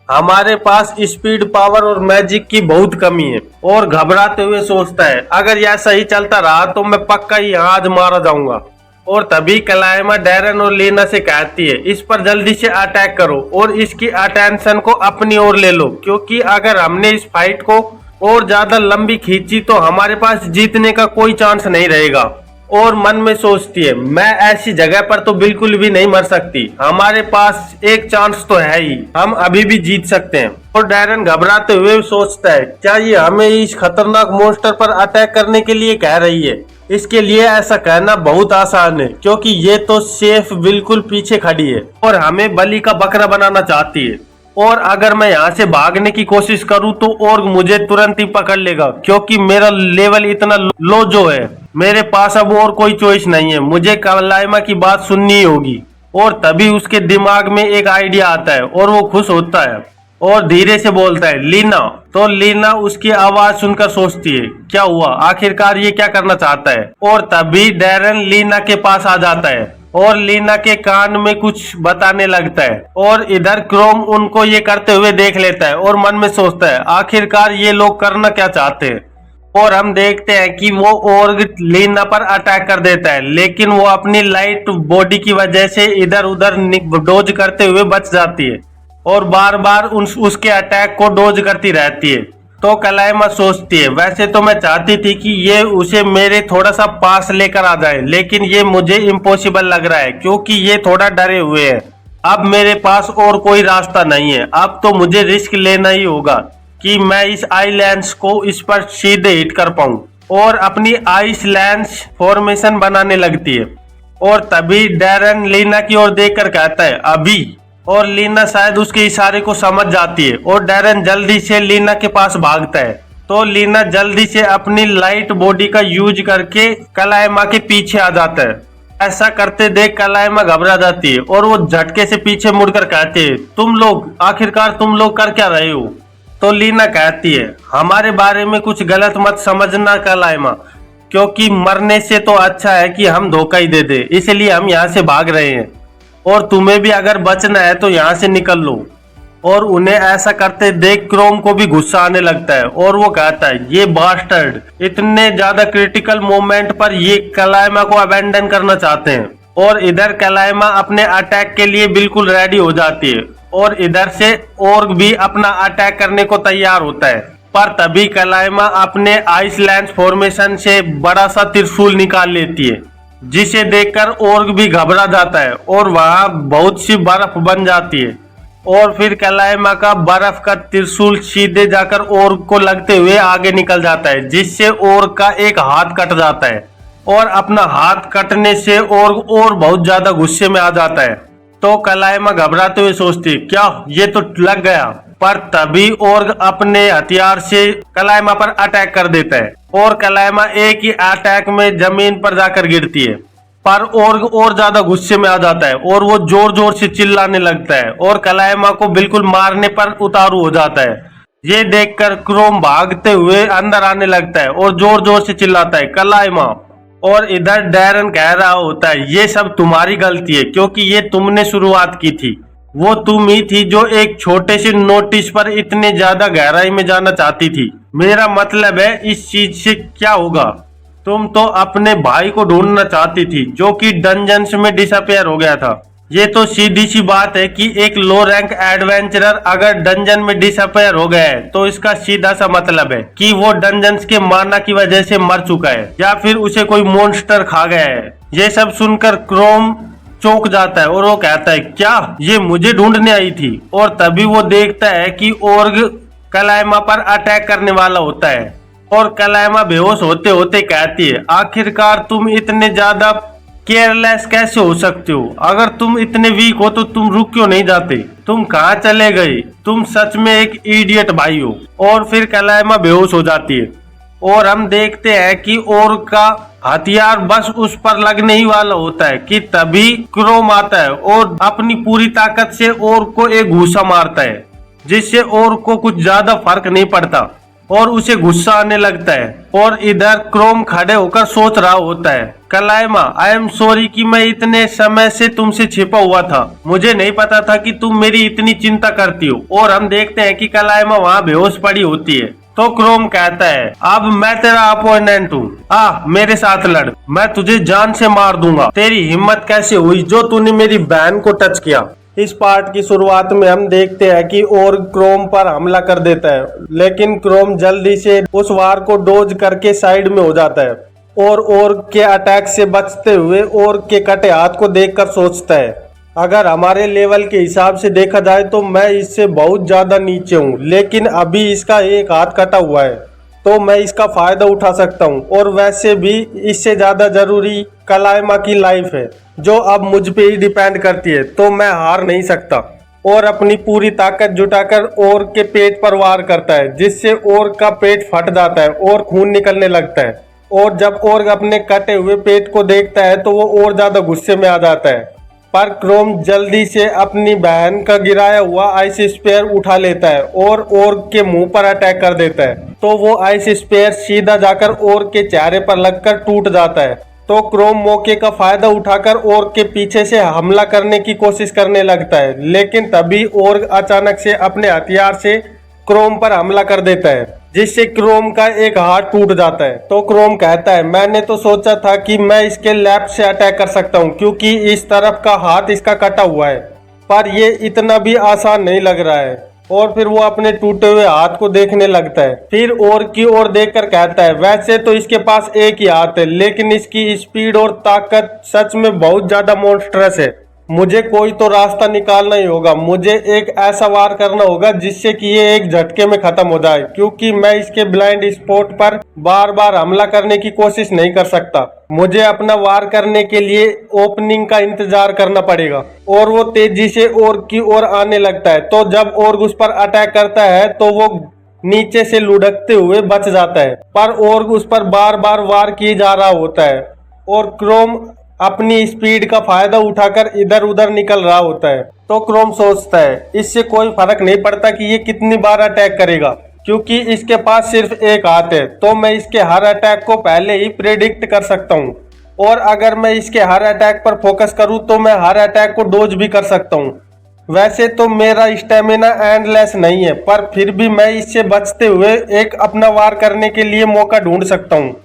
हमारे पास स्पीड, पावर और मैजिक की बहुत कमी है। और घबराते हुए सोचता है अगर यह सही चलता रहा तो मैं पक्का ही यहाँ आज मारा जाऊंगा। और तभी कलाइमा डैरन और लीना से कहती है इस पर जल्दी से अटैक करो और इसकी अटेंशन को अपनी ओर ले लो, क्योंकि अगर हमने इस फाइट को और ज्यादा लंबी खींची तो हमारे पास जीतने का कोई चांस नहीं रहेगा। और मन में सोचती है मैं ऐसी जगह पर तो बिल्कुल भी नहीं मर सकती, हमारे पास एक चांस तो है ही, हम अभी भी जीत सकते हैं। और डैरन घबराते हुए सोचता है क्या ये हमें इस खतरनाक मॉन्स्टर पर अटैक करने के लिए कह रही है। इसके लिए ऐसा कहना बहुत आसान है, क्योंकि ये तो सेफ बिल्कुल पीछे खड़ी है और हमें बलि का बकरा बनाना चाहती है। और अगर मैं यहाँ से भागने की कोशिश करूँ तो और मुझे तुरंत ही पकड़ लेगा, क्योंकि मेरा लेवल इतना लो जो है। मेरे पास अब और कोई चॉइस नहीं है, मुझे कलाइमा की बात सुननी ही होगी। और तभी उसके दिमाग में एक आइडिया आता है और वो खुश होता है और धीरे से बोलता है लीना। तो लीना उसकी आवाज सुनकर सोचती है क्या हुआ, आखिरकार ये क्या करना चाहता है। और तभी डैरन लीना के पास आ जाता है और लीना के कान में कुछ बताने लगता है। और इधर क्रोम उनको ये करते हुए देख लेता है और मन में सोचता है आखिरकार ये लोग करना क्या चाहते हैं। और हम देखते हैं कि वो ऑर्ग लीना पर अटैक कर देता है, लेकिन वो अपनी लाइट बॉडी की वजह से इधर उधर डोज करते हुए बच जाती है और बार बार उसके अटैक को डोज करती रहती है। तो कलाइमा सोचती है वैसे तो मैं चाहती थी कि ये उसे मेरे थोड़ा सा पास लेकर आ जाए, लेकिन ये मुझे इम्पॉसिबल लग रहा है क्योंकि ये थोड़ा डरे हुए हैं। अब मेरे पास और कोई रास्ता नहीं है, अब तो मुझे रिस्क लेना ही होगा कि मैं इस आइलैंड्स को इस पर सीधे हिट कर पाऊं। और अपनी आइसलैंड्स फॉर्मेशन बनाने लगती है। और तभी डैरन लीना की ओर देखकर कहता है अभी। और लीना शायद उसके इशारे को समझ जाती है और डैरन जल्दी से लीना के पास भागता है। तो लीना जल्दी से अपनी लाइट बॉडी का यूज करके कलाइमा के पीछे आ जाता है। ऐसा करते देख कलाइमा घबरा जाती है और वो झटके से पीछे मुड़कर कहती है तुम लोग, आखिरकार तुम लोग कर क्या रहे हो। तो लीना कहती है हमारे बारे में कुछ गलत मत समझना कलाइमा, क्योंकि मरने से तो अच्छा है कि हम धोखा ही दे दे, इसलिए हम यहाँ से भाग रहे हैं। और तुम्हें भी अगर बचना है तो यहाँ से निकल लो। और उन्हें ऐसा करते देख क्रोम को भी गुस्सा आने लगता है और वो कहता है ये बास्टर्ड इतने ज्यादा क्रिटिकल मोमेंट पर ये कलाइमा को अबेंडन करना चाहते हैं। और इधर कलाइमा अपने अटैक के लिए बिल्कुल रेडी हो जाती है और इधर से ऑर्ग भी अपना अटैक करने को तैयार होता है। पर तभी कलाइमा अपने आइसलैंड फॉर्मेशन से बड़ा सा त्रिशूल निकाल लेती है, जिसे देखकर ऑर्ग भी घबरा जाता है और वहां बहुत सी बर्फ बन जाती है। और फिर कलाइमा का बर्फ का त्रिशूल सीधे जाकर ऑर्ग को लगते हुए आगे निकल जाता है, जिससे ऑर्ग का एक हाथ कट जाता है। और अपना हाथ कटने से ऑर्ग और बहुत ज्यादा गुस्से में आ जाता है। तो कलाइमा घबराते हुए सोचती है क्या ये तो लग गया। पर तभी ऑर्ग अपने हथियार से कलाइमा पर अटैक कर देता है और कलाइमा एक ही अटैक में जमीन पर जाकर गिरती है। पर ऑर्ग और ज्यादा गुस्से में आ जाता है और वो जोर जोर से चिल्लाने लगता है और कलाइमा को बिल्कुल मारने पर उतारू हो जाता है। ये देखकर क्रोम भागते हुए अंदर आने लगता है और जोर जोर से चिल्लाता है कलाइमा। और इधर डैरन कह रहा होता है ये सब तुम्हारी गलती है, क्योंकि ये तुमने शुरुआत की थी। वो तुम ही थी जो एक छोटे से नोटिस पर इतने ज्यादा गहराई में जाना चाहती थी। मेरा मतलब है इस चीज से क्या होगा। तुम तो अपने भाई को ढूंढना चाहती थी जो कि डंजन्स में डिसअपियर हो गया था। ये तो सीधी सी बात है कि एक लो रैंक एडवेंचरर अगर डंजन में डिसअपियर हो गया है तो इसका सीधा सा मतलब है कि वो डंजन्स के माना की वजह से मर चुका है या फिर उसे कोई मॉन्स्टर खा गया है। ये सब सुनकर क्रोम चौंक जाता है और वो कहता है क्या ये मुझे ढूंढने आई थी। और तभी वो देखता है कि ऑर्ग कलाइमा पर अटैक करने वाला होता है और कलाइमा बेहोश होते होते कहती है आखिरकार तुम इतने ज्यादा केयरलेस कैसे हो सकते हो? अगर तुम इतने वीक हो तो तुम रुक क्यों नहीं जाते? तुम कहाँ चले गए? तुम सच में एक इडियट भाई हो। और फिर कलाइमा बेहोश हो जाती है और हम देखते हैं कि और का हथियार बस उस पर लगने ही वाला होता है कि तभी क्रोम आता है और अपनी पूरी ताकत से और को एक घूसा मारता है, जिससे और को कुछ ज्यादा फर्क नहीं पड़ता और उसे गुस्सा आने लगता है। और इधर क्रोम खड़े होकर सोच रहा होता है, कलाइमा आई एम सॉरी कि मैं इतने समय से तुमसे छिपा हुआ था, मुझे नहीं पता था कि तुम मेरी इतनी चिंता करती हो। और हम देखते हैं कि कलाइमा वहाँ बेहोश पड़ी होती है। तो क्रोम कहता है, अब मैं तेरा अपोनेंट हूँ, आ मेरे साथ लड़, मैं तुझे जान से मार दूंगा। तेरी हिम्मत कैसे हुई जो तूने मेरी बहन को टच किया? इस पार्ट की शुरुआत में हम देखते हैं कि और क्रोम पर हमला कर देता है, लेकिन क्रोम जल्दी से उस वार को डोज करके साइड में हो जाता है और के अटैक से बचते हुए और के कटे हाथ को देखकर सोचता है, अगर हमारे लेवल के हिसाब से देखा जाए तो मैं इससे बहुत ज्यादा नीचे हूँ, लेकिन अभी इसका एक हाथ कटा हुआ है तो मैं इसका फायदा उठा सकता हूँ। और वैसे भी इससे ज्यादा जरूरी कलाइमा की लाइफ है जो अब मुझ पे ही डिपेंड करती है, तो मैं हार नहीं सकता। और अपनी पूरी ताकत जुटाकर और के पेट पर वार करता है, जिससे और का पेट फट जाता है और खून निकलने लगता है। और जब और अपने कटे हुए पेट को देखता है तो वो और ज्यादा गुस्से में आ जाता है, पर क्रोम जल्दी से अपनी बहन का गिराया हुआ आइस स्पेयर उठा लेता है और के मुंह पर अटैक कर देता है। तो वो आइस स्पेयर सीधा जाकर और के चेहरे पर लगकर टूट जाता है। तो क्रोम मौके का फायदा उठाकर और के पीछे से हमला करने की कोशिश करने लगता है, लेकिन तभी और अचानक से अपने हथियार से क्रोम पर हमला कर देता है, जिससे क्रोम का एक हाथ टूट जाता है। तो क्रोम कहता है, मैंने तो सोचा था कि मैं इसके लेफ्ट से अटैक कर सकता हूँ क्योंकि इस तरफ का हाथ इसका कटा हुआ है, पर ये इतना भी आसान नहीं लग रहा है। और फिर वो अपने टूटे हुए हाथ को देखने लगता है, फिर और की ओर देखकर कहता है, वैसे तो इसके पास एक ही हाथ है, लेकिन इसकी स्पीड और ताकत सच में बहुत ज्यादा मॉन्स्टरस है। मुझे कोई तो रास्ता निकालना ही होगा, मुझे एक ऐसा वार करना होगा जिससे कि ये एक झटके में खत्म हो जाए, क्योंकि मैं इसके ब्लाइंड स्पॉट पर बार बार हमला करने की कोशिश नहीं कर सकता। मुझे अपना वार करने के लिए ओपनिंग का इंतजार करना पड़ेगा। और वो तेजी से और की ओर आने लगता है। तो जब और उस पर अटैक करता है तो वो नीचे से लुढ़कते हुए बच जाता है, पर और उस पर बार बार वार किए जा रहा होता है और क्रोम अपनी स्पीड का फायदा उठाकर इधर उधर निकल रहा होता है। तो क्रोम सोचता है, इससे कोई फर्क नहीं पड़ता कि ये कितनी बार अटैक करेगा, क्योंकि इसके पास सिर्फ एक हाथ है, तो मैं इसके हर अटैक को पहले ही प्रेडिक्ट कर सकता हूँ। और अगर मैं इसके हर अटैक पर फोकस करूँ तो मैं हर अटैक को डोज भी कर सकता हूँ। वैसे तो मेरा स्टेमिना एंडलेस नहीं है, पर फिर भी मैं इससे बचते हुए एक अपना वार करने के लिए मौका ढूंढ सकता हूँ।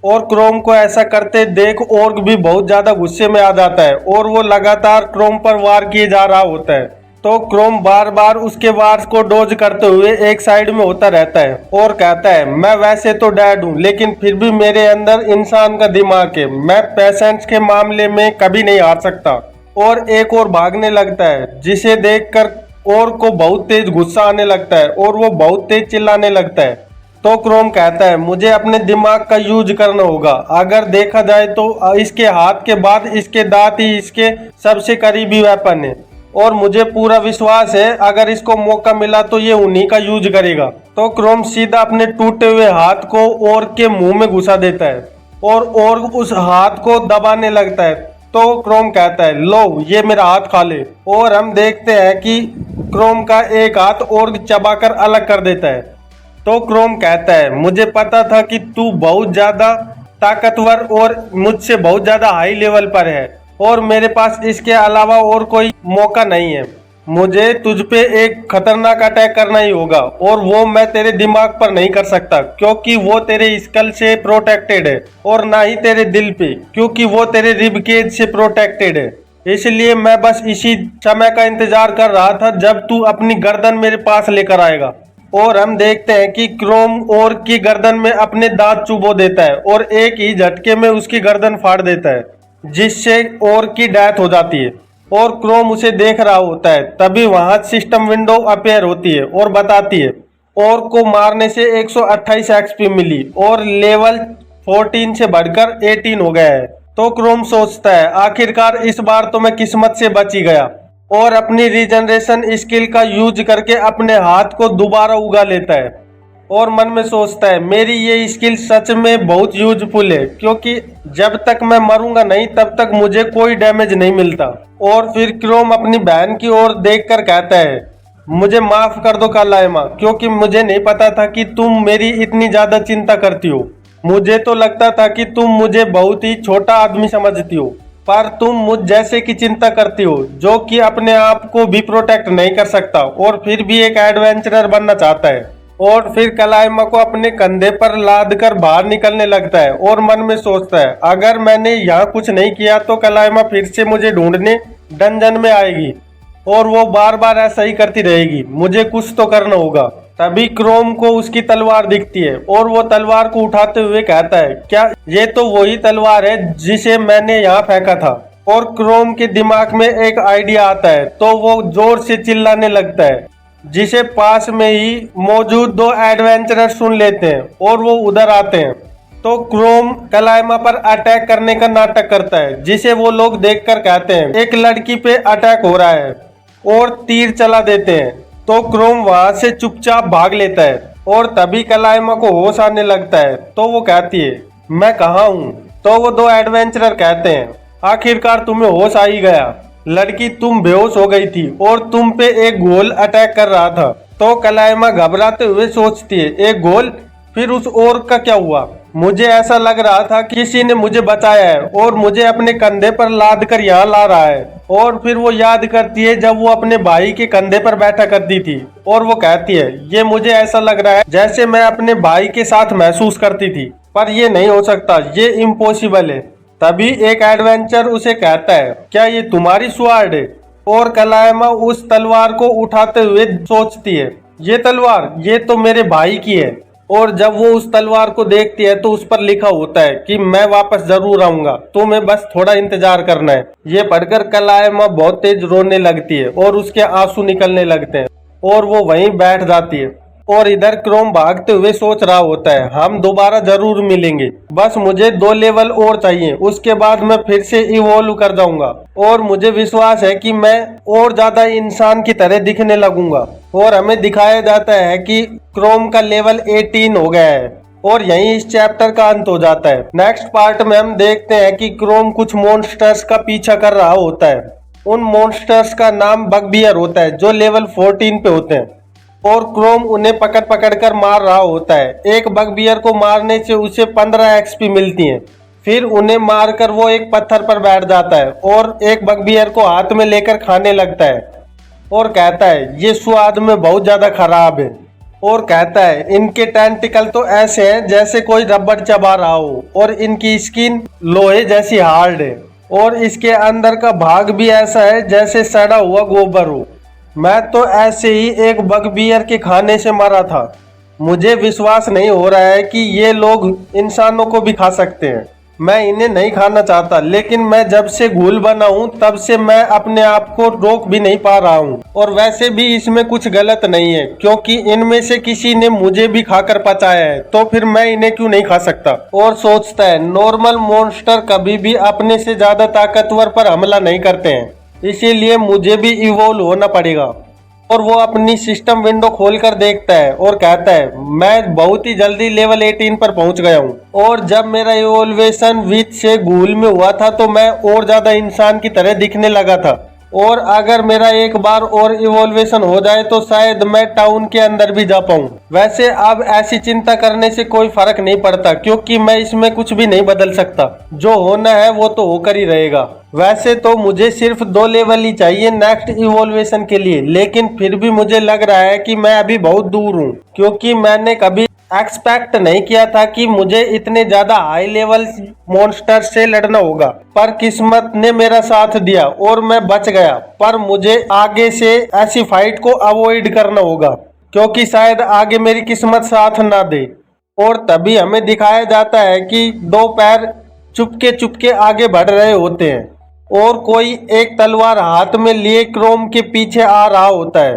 और क्रोम को ऐसा करते देख ओर्ग भी बहुत ज्यादा गुस्से में आ जाता है और वो लगातार क्रोम पर वार किए जा रहा होता है। तो क्रोम बार बार उसके वार को डोज करते हुए एक साइड में होता रहता है और कहता है, मैं वैसे तो डैड हूँ, लेकिन फिर भी मेरे अंदर इंसान का दिमाग है, मैं पेशेंट्स के मामले में कभी नहीं हार सकता। और एक और भागने लगता है, जिसे देखकर और को बहुत तेज गुस्सा आने लगता है और वो बहुत तेज चिल्लाने लगता है। तो क्रोम कहता है, मुझे अपने दिमाग का यूज करना होगा। अगर देखा जाए तो इसके हाथ के बाद इसके दांत ही इसके सबसे करीबी वेपन है और मुझे पूरा विश्वास है अगर इसको मौका मिला तो ये उन्हीं का यूज करेगा। तो क्रोम सीधा अपने टूटे हुए हाथ को और के मुंह में घुसा देता है और उस हाथ को दबाने लगता है। तो क्रोम कहता है, लो ये मेरा हाथ खा ले। और हम देखते हैं कि क्रोम का एक हाथ और चबाकर अलग कर देता है। तो क्रोम कहता है, मुझे पता था कि तू बहुत ज्यादा ताकतवर और मुझसे बहुत ज्यादा हाई लेवल पर है और मेरे पास इसके अलावा और कोई मौका नहीं है। मुझे तुझ पे एक खतरनाक अटैक करना ही होगा और वो मैं तेरे दिमाग पर नहीं कर सकता क्योंकि वो तेरे स्कल से प्रोटेक्टेड है, और ना ही तेरे दिल पे क्योंकि वो तेरे रिब केज से प्रोटेक्टेड है। इसलिए मैं बस इसी समय का इंतजार कर रहा था जब तू अपनी गर्दन मेरे पास लेकर आएगा। और हम देखते हैं कि क्रोम और की गर्दन में अपने दांत चुबो देता है और एक ही झटके में उसकी गर्दन फाड़ देता है, जिससे और की डेथ हो जाती है। और क्रोम उसे देख रहा होता है, तभी वहां सिस्टम विंडो अपीयर होती है और बताती है और को मारने से 128 एक्सपी मिली और लेवल 14 से बढ़कर 18 हो गया है। तो क्रोम सोचता है आखिरकार इस बार तो मैं किस्मत से बच ही गया, और अपनी रीजनरेशन स्किल का यूज करके अपने हाथ को दोबारा उगा लेता है और मन में सोचता है मेरी ये स्किल सच में बहुत यूजफुल है, क्योंकि जब तक मैं मरूंगा नहीं तब तक मुझे कोई डैमेज नहीं मिलता। और फिर क्रोम अपनी बहन की ओर देखकर कहता है मुझे माफ कर दो कलाइमा, क्योंकि मुझे नहीं पता था कि तुम मेरी इतनी ज्यादा चिंता करती हो। मुझे तो लगता था कि तुम मुझे बहुत ही छोटा आदमी समझती हो, पर तुम मुझ जैसे की चिंता करती हो जो कि अपने आप को भी प्रोटेक्ट नहीं कर सकता और फिर भी एक एडवेंचरर बनना चाहता है। और फिर कलाइमा को अपने कंधे पर लाद कर बाहर निकलने लगता है और मन में सोचता है अगर मैंने यहाँ कुछ नहीं किया तो कलाइमा फिर से मुझे ढूंढने डंजन में आएगी और वो बार बार ऐसा ही करती रहेगी। मुझे कुछ तो करना होगा। तभी क्रोम को उसकी तलवार दिखती है और वो तलवार को उठाते हुए कहता है क्या ये तो वही तलवार है जिसे मैंने यहाँ फेंका था। और क्रोम के दिमाग में एक आइडिया आता है तो वो जोर से चिल्लाने लगता है, जिसे पास में ही मौजूद दो एडवेंचरर सुन लेते हैं और वो उधर आते हैं। तो क्रोम कलाइमा पर अटैक करने का नाटक करता है, जिसे वो लोग देखकर कहते हैं एक लड़की पे अटैक हो रहा है और तीर चला देते हैं। तो क्रोम वहां से चुपचाप भाग लेता है और तभी कलाइमा को होश आने लगता है तो वो कहती है मैं कहाँ हूँ। तो वो दो एडवेंचरर कहते हैं आखिरकार तुम्हें होश आ ही गया, लड़की तुम बेहोश हो गई थी और तुम पे एक गोल अटैक कर रहा था। तो कलाइमा घबराते हुए सोचती है एक गोल, फिर उस और का क्या हुआ। मुझे ऐसा लग रहा था कि किसी ने मुझे बचाया है और मुझे अपने कंधे पर लाद कर यहाँ ला रहा है। और फिर वो याद करती है जब वो अपने भाई के कंधे पर बैठा करती थी और वो कहती है ये मुझे ऐसा लग रहा है जैसे मैं अपने भाई के साथ महसूस करती थी, पर ये नहीं हो सकता, ये इम्पॉसिबल है। तभी एक एडवेंचर उसे कहता है क्या ये तुम्हारी स्वार्ड है। और कलाइमा उस तलवार को उठाते हुए सोचती है ये तलवार ये तो मेरे भाई की है। और जब वो उस तलवार को देखती है तो उस पर लिखा होता है कि मैं वापस जरूर आऊंगा, तुम्हें बस थोड़ा इंतजार करना है। ये पढ़कर कलाइमा बहुत तेज रोने लगती है और उसके आंसू निकलने लगते हैं और वो वहीं बैठ जाती है। और इधर क्रोम भागते हुए सोच रहा होता है हम दोबारा जरूर मिलेंगे, बस मुझे 2 लेवल और चाहिए, उसके बाद मैं फिर से इवोल्व कर जाऊंगा और मुझे विश्वास है कि मैं और ज्यादा इंसान की तरह दिखने लगूंगा। और हमें दिखाया जाता है कि क्रोम का लेवल 18 हो गया है और यहीं इस चैप्टर का अंत हो जाता है। नेक्स्ट पार्ट में हम देखते हैं कि क्रोम कुछ मॉन्स्टर्स का पीछा कर रहा होता है। उन मॉन्स्टर्स का नाम बगबियर होता है जो लेवल 14 पे होते हैं और क्रोम उन्हें पकड़ पकड़ कर मार रहा होता है। एक बगबियर को मारने से उसे 15 एक्सपी मिलती है। फिर उन्हें मारकर वो एक पत्थर पर बैठ जाता है और एक बगबियर को हाथ में लेकर खाने लगता है और कहता है ये स्वाद में बहुत ज्यादा खराब है। और कहता है इनके टेंटिकल तो ऐसे हैं जैसे कोई रबड़ चबा रहा हो और इनकी स्किन लोहे जैसी हार्ड है और इसके अंदर का भाग भी ऐसा है जैसे सड़ा हुआ गोबर हो। मैं तो ऐसे ही एक बगबियर के खाने से मरा था। मुझे विश्वास नहीं हो रहा है कि ये लोग इंसानों को भी खा सकते हैं। मैं इन्हें नहीं खाना चाहता, लेकिन मैं जब से घुल बना हूँ तब से मैं अपने आप को रोक भी नहीं पा रहा हूँ। और वैसे भी इसमें कुछ गलत नहीं है क्योंकि इनमें से किसी ने मुझे भी खाकर पचाया है, तो फिर मैं इन्हें क्यों नहीं खा सकता। और सोचता है नॉर्मल मॉन्स्टर कभी भी अपने से ज्यादा ताकतवर पर हमला नहीं करते हैं, इसीलिए मुझे भी इवोल्व होना पड़ेगा। और वो अपनी सिस्टम विंडो खोलकर देखता है और कहता है मैं बहुत ही जल्दी लेवल 18 पर पहुंच गया हूं और जब मेरा इवोल्वेशन विच से घूल में हुआ था तो मैं और ज्यादा इंसान की तरह दिखने लगा था। और अगर मेरा एक बार और इवोल्वेशन हो जाए तो शायद मैं टाउन के अंदर भी जा पाऊं। वैसे अब ऐसी चिंता करने से कोई फर्क नहीं पड़ता क्योंकि मैं इसमें कुछ भी नहीं बदल सकता। जो होना है वो तो होकर ही रहेगा। वैसे तो मुझे सिर्फ 2 लेवल ही चाहिए नेक्स्ट इवोल्वेशन के लिए, लेकिन फिर भी मुझे लग रहा है कि मैं अभी बहुत दूर हूँ क्योंकि मैंने कभी एक्सपेक्ट नहीं किया था कि मुझे इतने ज्यादा हाई लेवल मॉन्स्टर से लड़ना होगा। पर किस्मत ने मेरा साथ दिया और मैं बच गया। पर मुझे आगे से ऐसी फाइट को अवॉइड करना होगा क्योंकि शायद आगे मेरी किस्मत साथ ना दे। और तभी हमें दिखाया जाता है कि 2 पैर चुपके चुपके आगे बढ़ रहे होते हैं और कोई एक तलवार हाथ में लिए क्रोम के पीछे आ रहा होता है।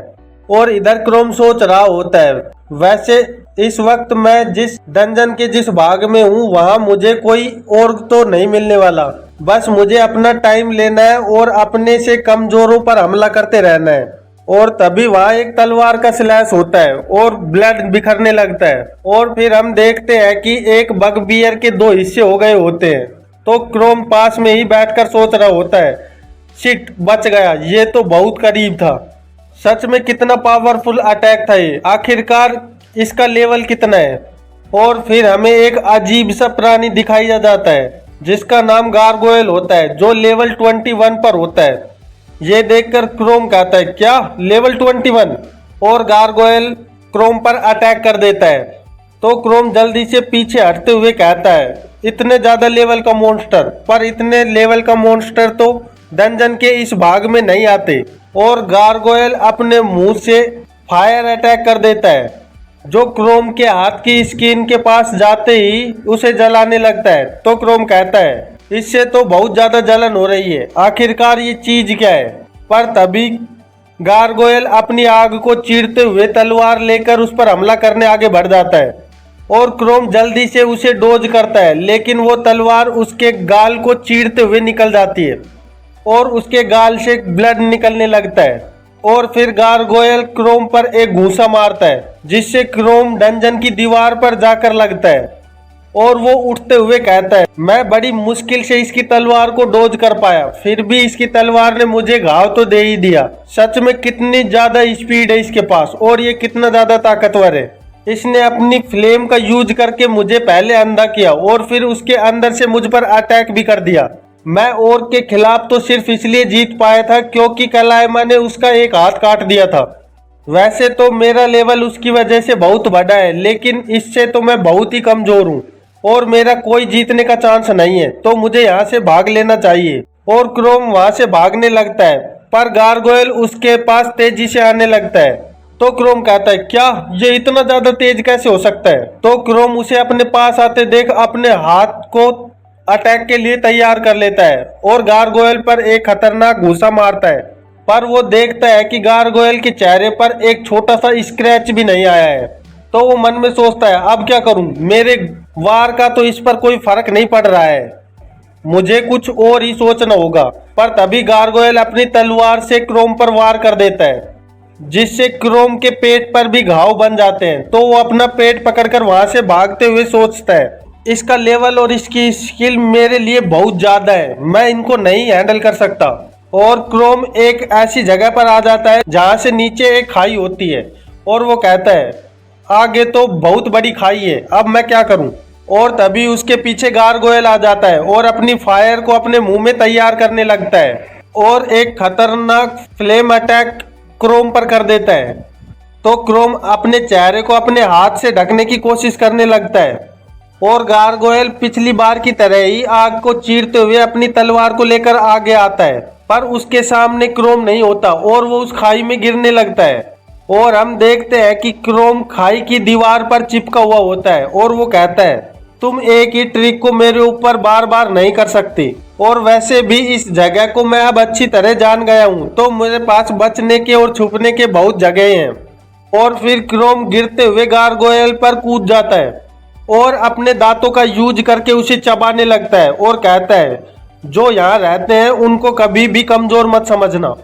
और इधर क्रोम सोच रहा होता है, वैसे इस वक्त मैं जिस डंजन के जिस भाग में हूँ वहाँ मुझे कोई और तो नहीं मिलने वाला, बस मुझे अपना टाइम लेना है और अपने से कमजोरों पर हमला करते रहना है। और तभी वहाँ एक तलवार का स्लैश होता है और ब्लड बिखरने लगता है और फिर हम देखते हैं कि एक बगबियर के दो हिस्से हो गए होते हैं। तो क्रोम पास में ही बैठकर सोच रहा होता है, शिट बच गया, ये तो बहुत करीब था। सच में कितना पावरफुल अटैक था ये, आखिरकार इसका लेवल कितना है। और फिर हमें एक अजीब सा प्राणी दिखाई जाता है जिसका नाम गारगोयल होता है, जो लेवल 21 पर होता है। ये देखकर क्रोम कहता है, क्या लेवल 21? और गारगोयल क्रोम पर अटैक कर देता है। तो क्रोम जल्दी से पीछे हटते हुए कहता है, इतने ज्यादा लेवल का मॉन्स्टर, पर इतने लेवल का मॉन्स्टर तो डंजन के इस भाग में नहीं आते। और गारगोयल अपने मुंह से फायर अटैक कर देता है, जो क्रोम के हाथ की स्किन के पास जाते ही उसे जलाने लगता है। तो क्रोम कहता है, इससे तो बहुत ज्यादा जलन हो रही है, आखिरकार ये चीज क्या है। पर तभी गारगोयल अपनी आग को चीरते हुए तलवार लेकर उस पर हमला करने आगे बढ़ जाता है और क्रोम जल्दी से उसे डोज करता है, लेकिन वो तलवार उसके गाल को चीरते हुए निकल जाती है और उसके गाल से ब्लड निकलने लगता है। और फिर गारगोयल क्रोम पर एक घूंसा मारता है, जिससे क्रोम डंजन की दीवार पर जाकर लगता है और वो उठते हुए कहता है, मैं बड़ी मुश्किल से इसकी तलवार को डोज कर पाया, फिर भी इसकी तलवार ने मुझे घाव तो दे ही दिया। सच में कितनी ज्यादा स्पीड है इसके पास और ये कितना ज्यादा ताकतवर है। इसने अपनी फ्लेम का यूज करके मुझे पहले अंधा किया और फिर उसके अंदर से मुझ पर अटैक भी कर दिया। मैं और के खिलाफ तो सिर्फ इसलिए जीत पाया था क्योंकि कलाइमा ने उसका एक हाथ काट दिया था। वैसे तो मेरा लेवल उसकी वजह से बहुत बड़ा है, लेकिन इससे तो मैं बहुत ही कमजोर हूँ और मेरा कोई जीतने का चांस नहीं है, तो मुझे यहाँ से भाग लेना चाहिए। और क्रोम वहाँ से भागने लगता है, पर गारगोयल उसके पास तेजी से आने लगता है। तो क्रोम कहता है, क्या ये इतना ज्यादा तेज कैसे हो सकता है। तो क्रोम उसे अपने पास आते देख अपने हाथ को अटैक के लिए तैयार कर लेता है और गारगोयल पर एक खतरनाक घूंसा मारता है। पर वो देखता है कि गारगोयल के चेहरे पर एक छोटा सा स्क्रैच भी नहीं आया है। तो वो मन में सोचता है, अब क्या करूं, मेरे वार का तो इस पर कोई फर्क नहीं पड़ रहा है, मुझे कुछ और ही सोचना होगा। पर तभी गारगोयल अपनी तलवार से क्रोम पर वार कर देता है, जिससे क्रोम के पेट पर भी घाव बन जाते हैं। तो वो अपना पेट पकड़कर वहां से भागते हुए सोचता है, इसका लेवल और इसकी स्किल मेरे लिए बहुत ज्यादा है, मैं इनको नहीं हैंडल कर सकता। और क्रोम एक ऐसी जगह पर आ जाता है जहां से नीचे एक खाई होती है और वो कहता है, आगे तो बहुत बड़ी खाई है, अब मैं क्या करूं। और तभी उसके पीछे गारगोयल आ जाता है और अपनी फायर को अपने मुंह में तैयार करने लगता है और एक खतरनाक फ्लेम अटैक क्रोम पर कर देता है। तो क्रोम अपने चेहरे को अपने हाथ से ढकने की कोशिश करने लगता है और गारगोयल पिछली बार की तरह ही आग को चीरते हुए अपनी तलवार को लेकर आगे आता है, पर उसके सामने क्रोम नहीं होता और वो उस खाई में गिरने लगता है। और हम देखते हैं कि क्रोम खाई की दीवार पर चिपका हुआ होता है और वो कहता है, तुम एक ही ट्रिक को मेरे ऊपर बार बार नहीं कर सकती, और वैसे भी इस जगह को मैं अब अच्छी तरह जान गया हूँ, तो मेरे पास बचने के और छुपने के बहुत जगह हैं। और फिर क्रोम गिरते हुए गारगोयल पर कूद जाता है और अपने दांतों का यूज करके उसे चबाने लगता है और कहता है, जो यहाँ रहते हैं उनको कभी भी कमजोर मत समझना।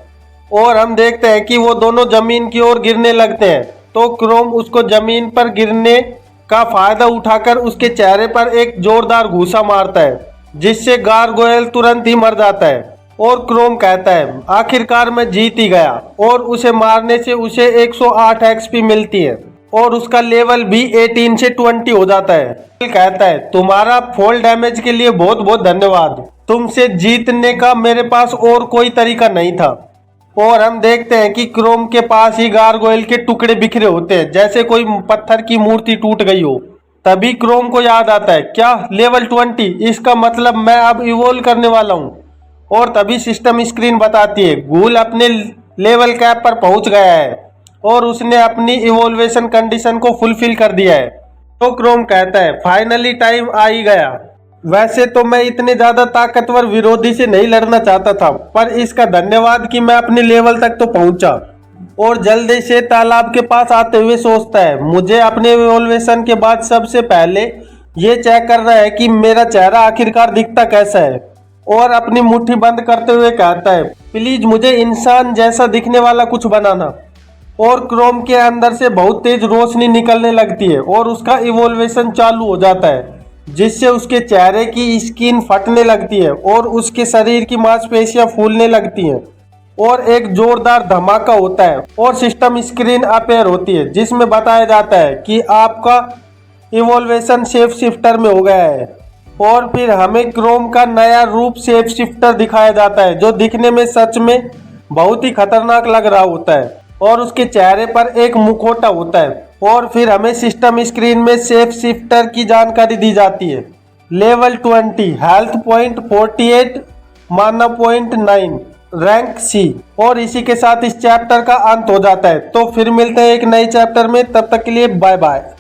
और हम देखते हैं कि वो दोनों जमीन की ओर गिरने लगते हैं। तो क्रोम उसको जमीन पर गिरने का फायदा उठाकर उसके चेहरे पर एक जोरदार घूंसा मारता है, जिससे गारगोयल तुरंत ही मर जाता है। और क्रोम कहता है, आखिरकार मैं जीत ही गया, और उसे मारने से उसे 108 एक्सपी मिलती है और उसका लेवल भी 18 से 20 हो जाता है। कहता है, तुम्हारा फॉल डैमेज के लिए बहुत बहुत धन्यवाद, तुमसे जीतने का मेरे पास और कोई तरीका नहीं था। और हम देखते हैं कि क्रोम के पास ही गारगोयल के टुकड़े बिखरे होते हैं, जैसे कोई पत्थर की मूर्ति टूट गई हो। तभी क्रोम को याद आता है, क्या लेवल 20, इसका मतलब मैं अब इवोल्व करने वाला हूँ। और तभी सिस्टम स्क्रीन बताती है, गूल अपने लेवल कैप पर पहुंच गया है और उसने अपनी इवोल्वेशन कंडीशन को फुलफिल कर दिया है। तो क्रोम कहता है, फाइनली टाइम आ ही गया। वैसे तो मैं इतने ज्यादा ताकतवर विरोधी से नहीं लड़ना चाहता था, पर इसका धन्यवाद कि मैं अपने लेवल तक तो पहुंचा। और जल्दी से तालाब के पास आते हुए सोचता है, मुझे अपने इवोल्यूशन के बाद सबसे पहले ये चेक करना है कि मेरा चेहरा आखिरकार दिखता कैसा है। और अपनी मुट्ठी बंद करते हुए कहता है, प्लीज मुझे इंसान जैसा दिखने वाला कुछ बनाना। और क्रोम के अंदर से बहुत तेज रोशनी निकलने लगती है और उसका इवोल्यूशन चालू हो जाता है, जिससे उसके चेहरे की स्किन फटने लगती है और उसके शरीर की मांसपेशियां फूलने लगती हैं और एक जोरदार धमाका होता है और सिस्टम स्क्रीन अपेयर होती है, जिसमें बताया जाता है कि आपका इवोल्यूशन शेप शिफ्टर में हो गया है। और फिर हमें क्रोम का नया रूप शेप शिफ्टर दिखाया जाता है, जो दिखने में सच में बहुत ही खतरनाक लग रहा होता है और उसके चेहरे पर एक मुखौटा होता है। और फिर हमें सिस्टम स्क्रीन में शेप शिफ्टर की जानकारी दी जाती है। लेवल 20 हेल्थ पॉइंट 48 माना पॉइंट 9 रैंक सी। और इसी के साथ इस चैप्टर का अंत हो जाता है। तो फिर मिलते हैं एक नए चैप्टर में, तब तक के लिए बाय बाय।